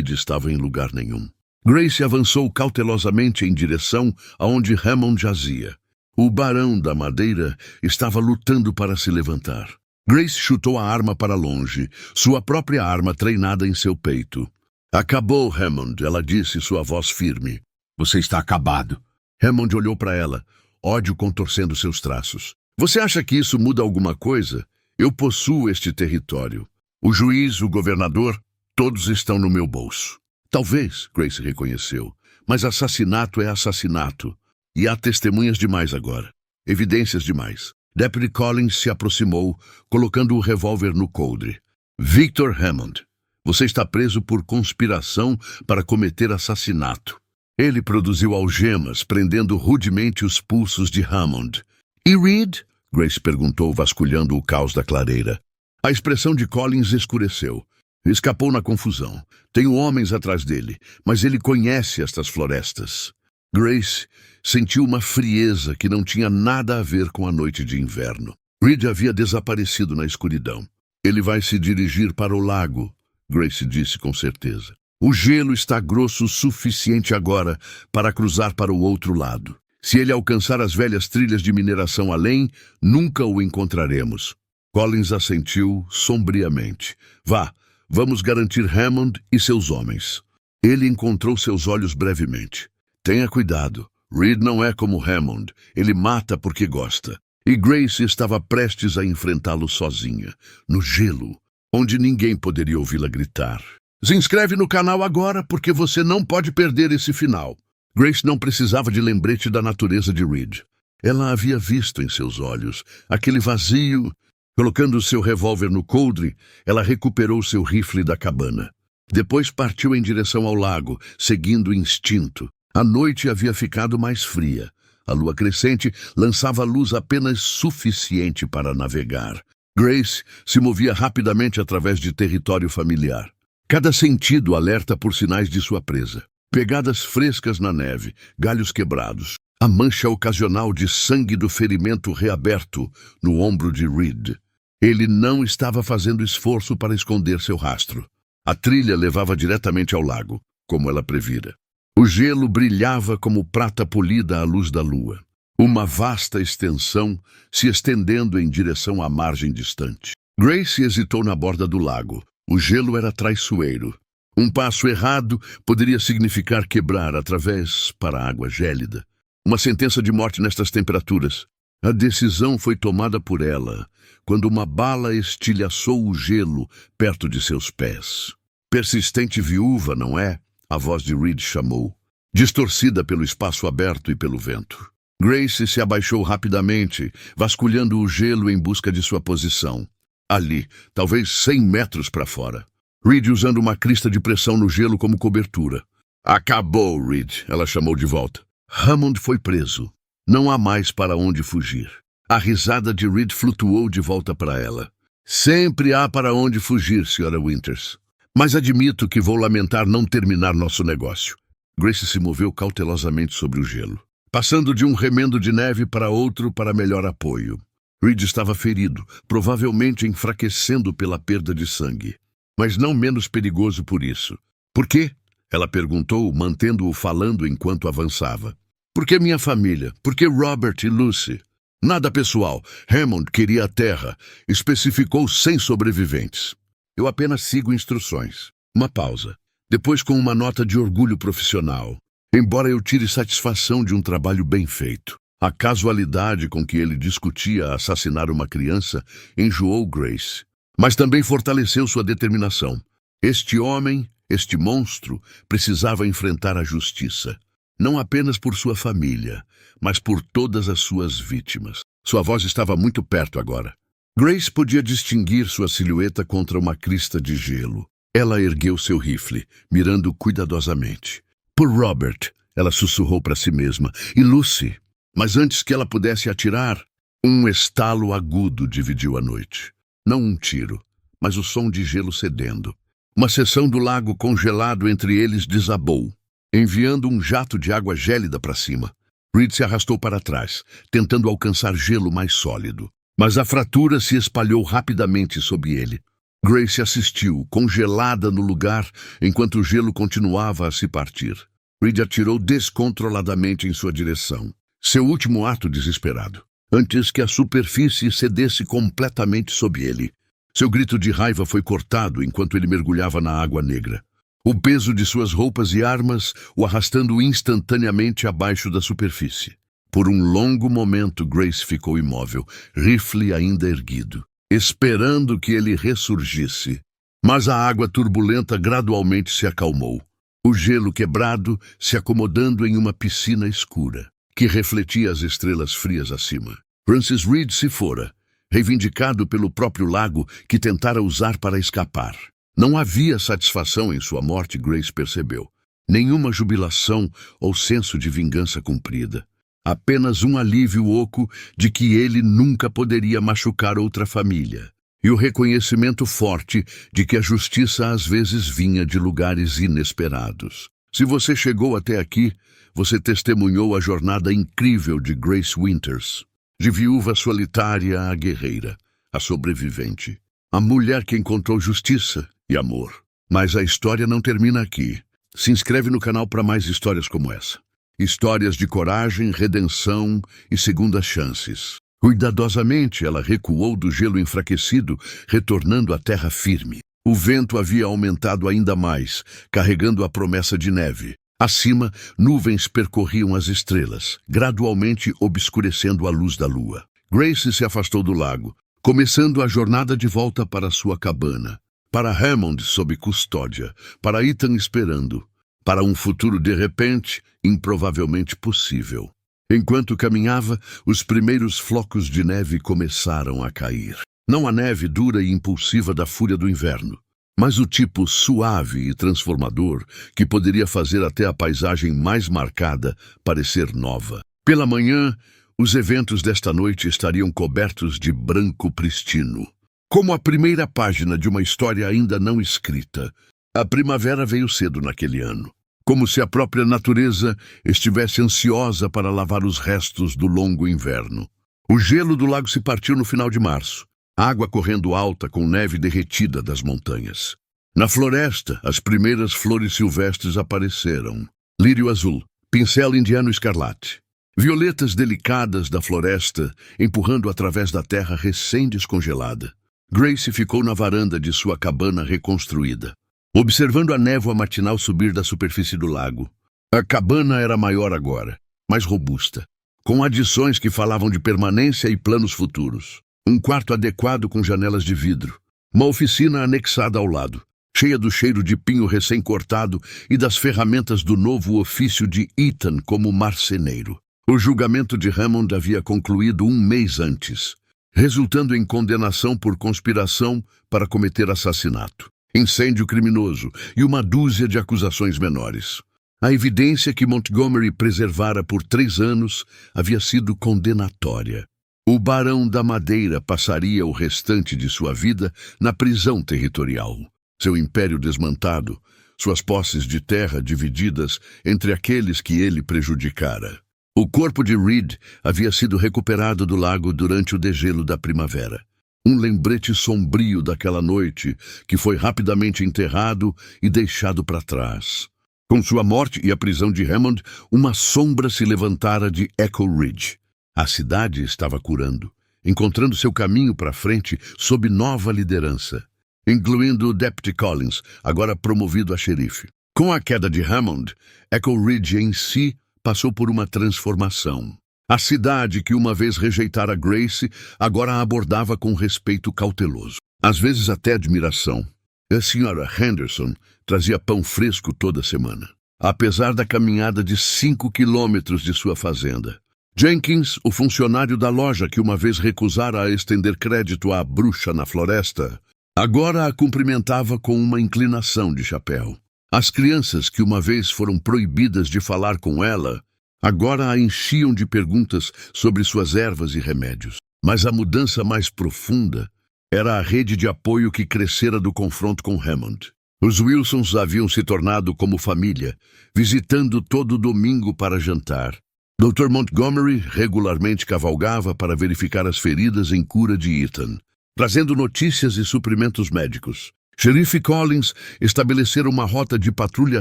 estava em lugar nenhum. Grace avançou cautelosamente em direção aonde Hammond jazia. O barão da madeira estava lutando para se levantar. Grace chutou a arma para longe, sua própria arma treinada em seu peito. Acabou, Hammond, ela disse, sua voz firme. Você está acabado. Hammond olhou para ela, ódio contorcendo seus traços. Você acha que isso muda alguma coisa? Eu possuo este território. O juiz, o governador, todos estão no meu bolso. Talvez, Grace reconheceu, mas assassinato é assassinato. E há testemunhas demais agora. Evidências demais. Deputy Collins se aproximou, colocando o revólver no coldre. Victor Hammond, você está preso por conspiração para cometer assassinato. Ele produziu algemas, prendendo rudemente os pulsos de Hammond. E Reed? Grace perguntou, vasculhando o caos da clareira. A expressão de Collins escureceu. Escapou na confusão. Tenho homens atrás dele, mas ele conhece estas florestas. Grace sentiu uma frieza que não tinha nada a ver com a noite de inverno. Reed havia desaparecido na escuridão. Ele vai se dirigir para o lago, Grace disse com certeza. O gelo está grosso o suficiente agora para cruzar para o outro lado. Se ele alcançar as velhas trilhas de mineração além, nunca o encontraremos. Collins assentiu sombriamente. Vá, vamos garantir Hammond e seus homens. Ele encontrou seus olhos brevemente. Tenha cuidado. Reed não é como Hammond. Ele mata porque gosta. E Grace estava prestes a enfrentá-lo sozinha, no gelo, onde ninguém poderia ouvi-la gritar. Se inscreve no canal agora porque você não pode perder esse final. Grace não precisava de lembrete da natureza de Reed. Ela havia visto em seus olhos aquele vazio. Colocando seu revólver no coldre, ela recuperou seu rifle da cabana. Depois partiu em direção ao lago, seguindo o instinto. A noite havia ficado mais fria. A lua crescente lançava luz apenas suficiente para navegar. Grace se movia rapidamente através de território familiar. Cada sentido alerta por sinais de sua presa. Pegadas frescas na neve, galhos quebrados, a mancha ocasional de sangue do ferimento reaberto no ombro de Reed. Ele não estava fazendo esforço para esconder seu rastro. A trilha levava diretamente ao lago, como ela previra. O gelo brilhava como prata polida à luz da lua. Uma vasta extensão se estendendo em direção à margem distante. Grace hesitou na borda do lago. O gelo era traiçoeiro. Um passo errado poderia significar quebrar através para a água gélida. Uma sentença de morte nestas temperaturas. A decisão foi tomada por ela, quando uma bala estilhaçou o gelo perto de seus pés. Persistente viúva, não é? A voz de Reed chamou, distorcida pelo espaço aberto e pelo vento. Grace se abaixou rapidamente, vasculhando o gelo em busca de sua posição. Ali, talvez 100 metros para fora. Reed usando uma crista de pressão no gelo como cobertura. Acabou, Reed, ela chamou de volta. Hammond foi preso. Não há mais para onde fugir. A risada de Reed flutuou de volta para ela. Sempre há para onde fugir, Sra. Winters. Mas admito que vou lamentar não terminar nosso negócio. Grace se moveu cautelosamente sobre o gelo, passando de um remendo de neve para outro para melhor apoio. Reed estava ferido, provavelmente enfraquecendo pela perda de sangue. Mas não menos perigoso por isso. Por quê? Ela perguntou, mantendo-o falando enquanto avançava. Por que minha família? Por que Robert e Lucy? Nada pessoal. Hammond queria a terra. Especificou 100 sobreviventes. Eu apenas sigo instruções. Uma pausa. Depois com uma nota de orgulho profissional. Embora eu tire satisfação de um trabalho bem feito. A casualidade com que ele discutia assassinar uma criança enjoou Grace. Mas também fortaleceu sua determinação. Este homem, este monstro, precisava enfrentar a justiça. Não apenas por sua família, mas por todas as suas vítimas. Sua voz estava muito perto agora. Grace podia distinguir sua silhueta contra uma crista de gelo. Ela ergueu seu rifle, mirando cuidadosamente. Por Robert, ela sussurrou para si mesma, e Lucy. Mas antes que ela pudesse atirar, um estalo agudo dividiu a noite. Não um tiro, mas o som de gelo cedendo. Uma seção do lago congelado entre eles desabou, enviando um jato de água gélida para cima. Reed se arrastou para trás, tentando alcançar gelo mais sólido. Mas a fratura se espalhou rapidamente sob ele. Grace assistiu, congelada no lugar, enquanto o gelo continuava a se partir. Reed atirou descontroladamente em sua direção. Seu último ato desesperado, antes que a superfície cedesse completamente sob ele. Seu grito de raiva foi cortado enquanto ele mergulhava na água negra. O peso de suas roupas e armas o arrastando instantaneamente abaixo da superfície. Por um longo momento, Grace ficou imóvel, rifle ainda erguido, esperando que ele ressurgisse. Mas a água turbulenta gradualmente se acalmou. O gelo quebrado se acomodando em uma piscina escura, que refletia as estrelas frias acima. Francis Reed se fora, reivindicado pelo próprio lago que tentara usar para escapar. Não havia satisfação em sua morte, Grace percebeu. Nenhuma jubilação ou senso de vingança cumprida. Apenas um alívio oco de que ele nunca poderia machucar outra família. E o reconhecimento forte de que a justiça às vezes vinha de lugares inesperados. Se você chegou até aqui, você testemunhou a jornada incrível de Grace Winters. De viúva solitária à guerreira, a sobrevivente. A mulher que encontrou justiça e amor. Mas a história não termina aqui. Se inscreve no canal para mais histórias como essa. Histórias de coragem, redenção e segundas chances. Cuidadosamente, ela recuou do gelo enfraquecido, retornando à terra firme. O vento havia aumentado ainda mais, carregando a promessa de neve. Acima, nuvens percorriam as estrelas, gradualmente obscurecendo a luz da lua. Grace se afastou do lago, começando a jornada de volta para sua cabana. Para Hammond sob custódia, para Ethan esperando, para um futuro de repente, improvavelmente possível. Enquanto caminhava, os primeiros flocos de neve começaram a cair. Não a neve dura e impulsiva da fúria do inverno, mas o tipo suave e transformador que poderia fazer até a paisagem mais marcada parecer nova. Pela manhã, os eventos desta noite estariam cobertos de branco pristino. Como a primeira página de uma história ainda não escrita, a primavera veio cedo naquele ano. Como se a própria natureza estivesse ansiosa para lavar os restos do longo inverno. O gelo do lago se partiu no final de março, água correndo alta com neve derretida das montanhas. Na floresta, as primeiras flores silvestres apareceram. Lírio azul, pincel indiano escarlate. Violetas delicadas da floresta empurrando através da terra recém-descongelada. Grace ficou na varanda de sua cabana reconstruída, observando a névoa matinal subir da superfície do lago. A cabana era maior agora, mais robusta, com adições que falavam de permanência e planos futuros. Um quarto adequado com janelas de vidro. Uma oficina anexada ao lado, cheia do cheiro de pinho recém-cortado e das ferramentas do novo ofício de Ethan como marceneiro. O julgamento de Hammond havia concluído um mês antes, resultando em condenação por conspiração para cometer assassinato, incêndio criminoso e uma dúzia de acusações menores. A evidência que Montgomery preservara por 3 anos havia sido condenatória. O Barão da Madeira passaria o restante de sua vida na prisão territorial, seu império desmantado, suas posses de terra divididas entre aqueles que ele prejudicara. O corpo de Reed havia sido recuperado do lago durante o degelo da primavera. Um lembrete sombrio daquela noite que foi rapidamente enterrado e deixado para trás. Com sua morte e a prisão de Hammond, uma sombra se levantara de Echo Ridge. A cidade estava curando, encontrando seu caminho para frente sob nova liderança, incluindo o Deputy Collins, agora promovido a xerife. Com a queda de Hammond, Echo Ridge em si passou por uma transformação. A cidade que uma vez rejeitara Grace, agora a abordava com respeito cauteloso, às vezes até admiração. A senhora Henderson trazia pão fresco toda semana, apesar da caminhada de 5 quilômetros de sua fazenda. Jenkins, o funcionário da loja que uma vez recusara a estender crédito à bruxa na floresta, agora a cumprimentava com uma inclinação de chapéu. As crianças que uma vez foram proibidas de falar com ela, agora a enchiam de perguntas sobre suas ervas e remédios. Mas a mudança mais profunda era a rede de apoio que crescera do confronto com Hammond. Os Wilsons haviam se tornado como família, visitando todo domingo para jantar. Dr. Montgomery regularmente cavalgava para verificar as feridas em cura de Ethan, trazendo notícias e suprimentos médicos. Xerife Collins estabelecera uma rota de patrulha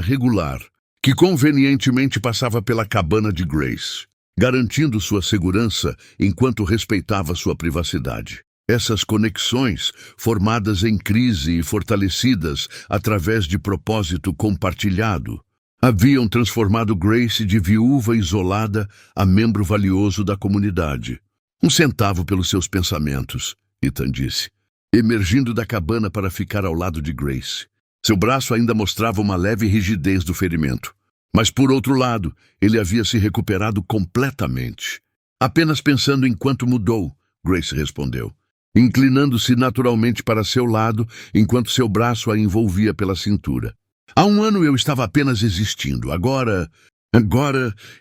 regular, que convenientemente passava pela cabana de Grace, garantindo sua segurança enquanto respeitava sua privacidade. Essas conexões, formadas em crise e fortalecidas através de propósito compartilhado, haviam transformado Grace de viúva isolada a membro valioso da comunidade. "Um centavo pelos seus pensamentos", Ethan disse, emergindo da cabana para ficar ao lado de Grace. Seu braço ainda mostrava uma leve rigidez do ferimento, mas por outro lado, ele havia se recuperado completamente. "Apenas pensando em quanto mudou", Grace respondeu, inclinando-se naturalmente para seu lado enquanto seu braço a envolvia pela cintura. "Há 1 ano eu estava apenas existindo. Agora,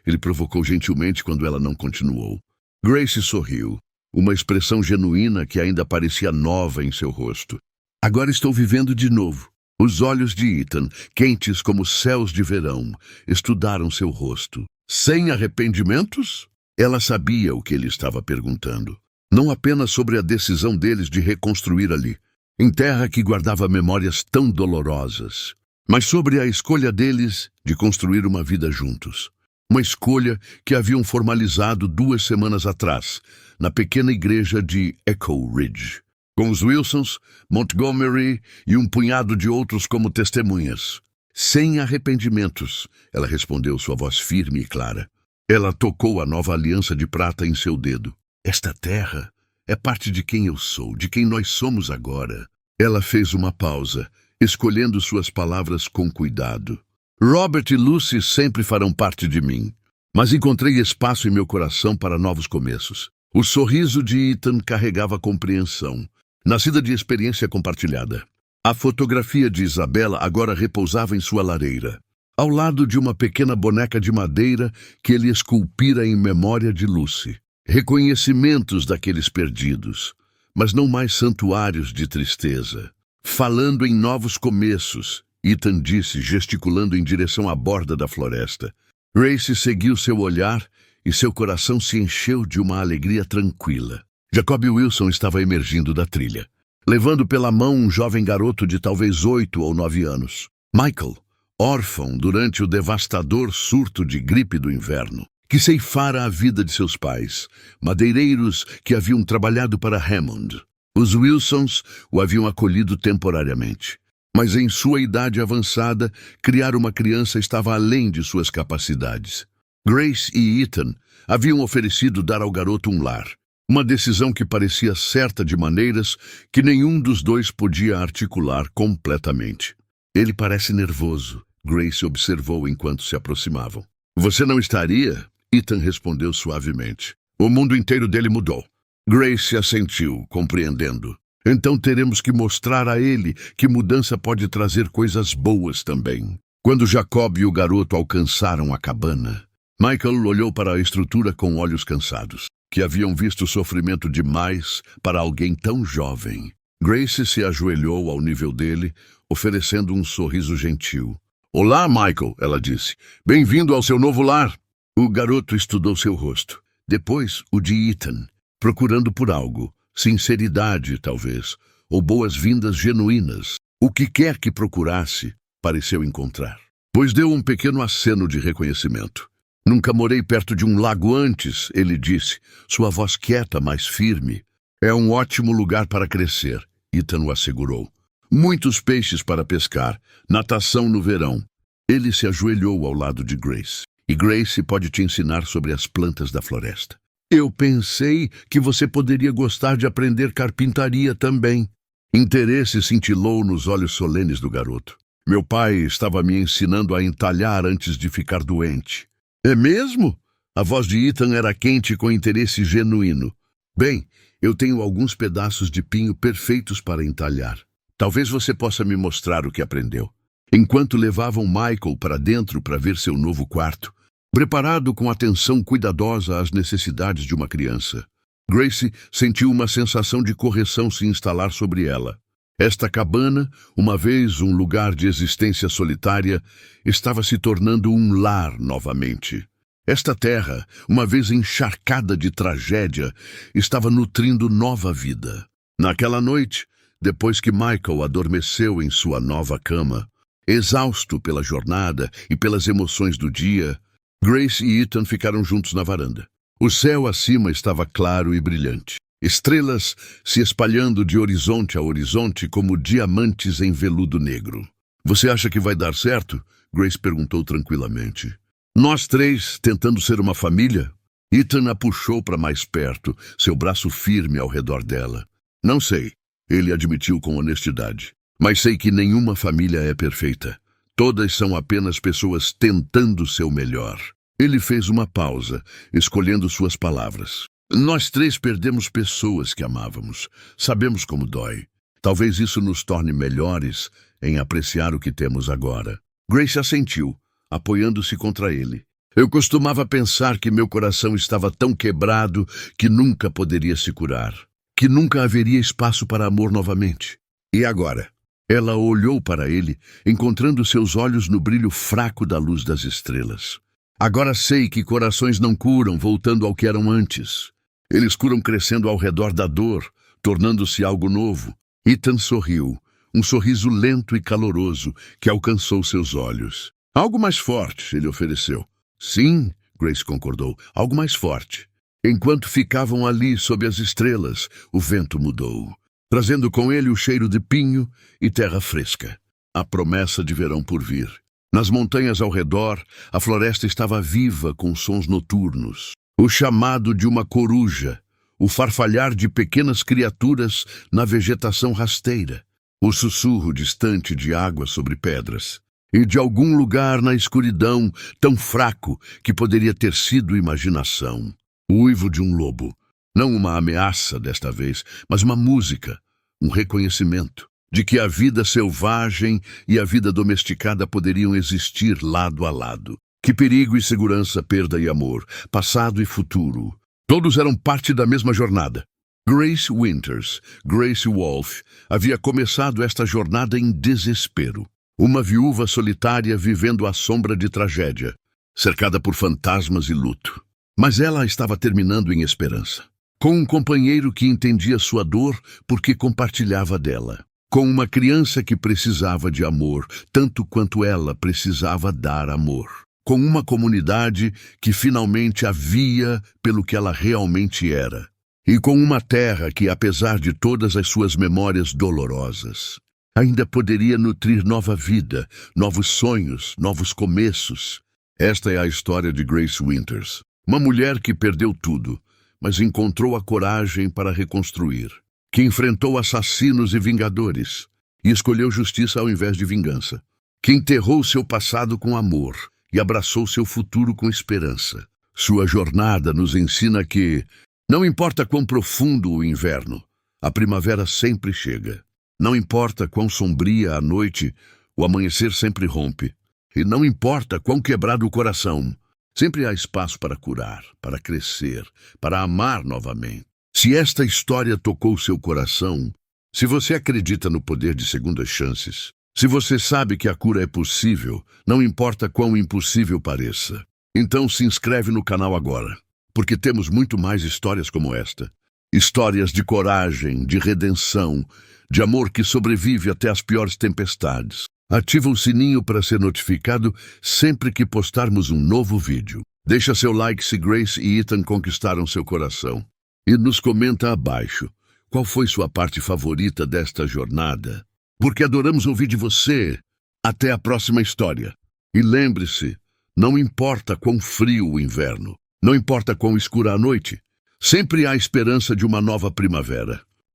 ele provocou gentilmente quando ela não continuou. Grace sorriu, uma expressão genuína que ainda parecia nova em seu rosto. "Agora estou vivendo de novo." Os olhos de Ethan, quentes como céus de verão, estudaram seu rosto. "Sem arrependimentos?" Ela sabia o que ele estava perguntando. Não apenas sobre a decisão deles de reconstruir ali, em terra que guardava memórias tão dolorosas, mas sobre a escolha deles de construir uma vida juntos. Uma escolha que haviam formalizado 2 semanas atrás, na pequena igreja de Echo Ridge, com os Wilsons, Montgomery e um punhado de outros como testemunhas. "Sem arrependimentos", ela respondeu, sua voz firme e clara. Ela tocou a nova aliança de prata em seu dedo. "Esta terra é parte de quem eu sou, de quem nós somos agora." Ela fez uma pausa, escolhendo suas palavras com cuidado. "Robert e Lucy sempre farão parte de mim, mas encontrei espaço em meu coração para novos começos." O sorriso de Ethan carregava compreensão, nascida de experiência compartilhada. A fotografia de Isabella agora repousava em sua lareira, ao lado de uma pequena boneca de madeira que ele esculpira em memória de Lucy. Reconhecimentos daqueles perdidos, mas não mais santuários de tristeza. "Falando em novos começos", Ethan disse, gesticulando em direção à borda da floresta. Grace seguiu seu olhar e seu coração se encheu de uma alegria tranquila. Jacob Wilson estava emergindo da trilha, levando pela mão um jovem garoto de talvez 8 ou 9 anos. Michael, órfão durante o devastador surto de gripe do inverno, que ceifara a vida de seus pais, madeireiros que haviam trabalhado para Hammond. Os Wilsons o haviam acolhido temporariamente, mas em sua idade avançada, criar uma criança estava além de suas capacidades. Grace e Ethan haviam oferecido dar ao garoto um lar, uma decisão que parecia certa de maneiras que nenhum dos dois podia articular completamente. Ele parece nervoso, Grace observou enquanto se aproximavam. Você não estaria? Ethan respondeu suavemente. O mundo inteiro dele mudou. Grace assentiu, compreendendo. Então teremos que mostrar a ele que mudança pode trazer coisas boas também. Quando Jacob e o garoto alcançaram a cabana, Michael olhou para a estrutura com olhos cansados, que haviam visto sofrimento demais para alguém tão jovem. Grace se ajoelhou ao nível dele, oferecendo um sorriso gentil. Olá, Michael, ela disse. Bem-vindo ao seu novo lar. O garoto estudou seu rosto. Depois, o de Ethan, procurando por algo. Sinceridade, talvez, ou boas-vindas genuínas. O que quer que procurasse, pareceu encontrar. Pois deu um pequeno aceno de reconhecimento. Nunca morei perto de um lago antes, ele disse, sua voz quieta, mas firme. É um ótimo lugar para crescer, Ethan o assegurou. Muitos peixes para pescar, natação no verão. Ele se ajoelhou ao lado de Grace. E Grace pode te ensinar sobre as plantas da floresta. Eu pensei que você poderia gostar de aprender carpintaria também. Interesse cintilou nos olhos solenes do garoto. Meu pai estava me ensinando a entalhar antes de ficar doente. É mesmo? A voz de Ethan era quente com interesse genuíno. Bem, eu tenho alguns pedaços de pinho perfeitos para entalhar. Talvez você possa me mostrar o que aprendeu. Enquanto levavam Michael para dentro para ver seu novo quarto, preparado com atenção cuidadosa às necessidades de uma criança, Grace sentiu uma sensação de correção se instalar sobre ela. Esta cabana, uma vez um lugar de existência solitária, estava se tornando um lar novamente. Esta terra, uma vez encharcada de tragédia, estava nutrindo nova vida. Naquela noite, depois que Michael adormeceu em sua nova cama, exausto pela jornada e pelas emoções do dia, Grace e Ethan ficaram juntos na varanda. O céu acima estava claro e brilhante. Estrelas se espalhando de horizonte a horizonte como diamantes em veludo negro. Você acha que vai dar certo? Grace perguntou tranquilamente. Nós três, tentando ser uma família? Ethan a puxou para mais perto, seu braço firme ao redor dela. Não sei, ele admitiu com honestidade. Mas sei que nenhuma família é perfeita. Todas são apenas pessoas tentando seu melhor. Ele fez uma pausa, escolhendo suas palavras. Nós três perdemos pessoas que amávamos. Sabemos como dói. Talvez isso nos torne melhores em apreciar o que temos agora. Grace assentiu, apoiando-se contra ele. Eu costumava pensar que meu coração estava tão quebrado que nunca poderia se curar. Que nunca haveria espaço para amor novamente. E agora? Ela olhou para ele, encontrando seus olhos no brilho fraco da luz das estrelas. Agora sei que corações não curam voltando ao que eram antes. Eles curam crescendo ao redor da dor, tornando-se algo novo. Ethan sorriu, um sorriso lento e caloroso que alcançou seus olhos. Algo mais forte, ele ofereceu. Sim, Grace concordou, algo mais forte. Enquanto ficavam ali sob as estrelas, o vento mudou, trazendo com ele o cheiro de pinho e terra fresca. A promessa de verão por vir. Nas montanhas ao redor, a floresta estava viva com sons noturnos. O chamado de uma coruja, o farfalhar de pequenas criaturas na vegetação rasteira, o sussurro distante de água sobre pedras, e de algum lugar na escuridão, tão fraco que poderia ter sido imaginação, o uivo de um lobo. Não uma ameaça desta vez, mas uma música, um reconhecimento de que a vida selvagem e a vida domesticada poderiam existir lado a lado. Que perigo e segurança, perda e amor, passado e futuro. Todos eram parte da mesma jornada. Grace Winters, Grace Wolfe, havia começado esta jornada em desespero. Uma viúva solitária vivendo à sombra de tragédia, cercada por fantasmas e luto. Mas ela estava terminando em esperança. com um companheiro que entendia sua dor porque compartilhava dela, com uma criança que precisava de amor, tanto quanto ela precisava dar amor, com uma comunidade que finalmente a via pelo que ela realmente era, e com uma terra que, apesar de todas as suas memórias dolorosas, ainda poderia nutrir nova vida, novos sonhos, novos começos. Esta é a história de Grace Winters, uma mulher que perdeu tudo, mas encontrou a coragem para reconstruir, que enfrentou assassinos e vingadores e escolheu justiça ao invés de vingança, que enterrou seu passado com amor e abraçou seu futuro com esperança. Sua jornada nos ensina que, não importa quão profundo o inverno, a primavera sempre chega. Não importa quão sombria a noite, o amanhecer sempre rompe. E não importa quão quebrado o coração, sempre há espaço para curar, para crescer, para amar novamente. Se esta história tocou seu coração, se você acredita no poder de segundas chances, se você sabe que a cura é possível, não importa quão impossível pareça, então se inscreve no canal agora, porque temos muito mais histórias como esta. Histórias de coragem, de redenção, de amor que sobrevive até as piores tempestades. Ativa o sininho para ser notificado sempre que postarmos um novo vídeo. Deixa seu like se Grace e Ethan conquistaram seu coração. E nos comenta abaixo qual foi sua parte favorita desta jornada. Porque adoramos ouvir de você. Até a próxima história. E lembre-se, não importa quão frio o inverno, não importa quão escura a noite, sempre há esperança de uma nova primavera.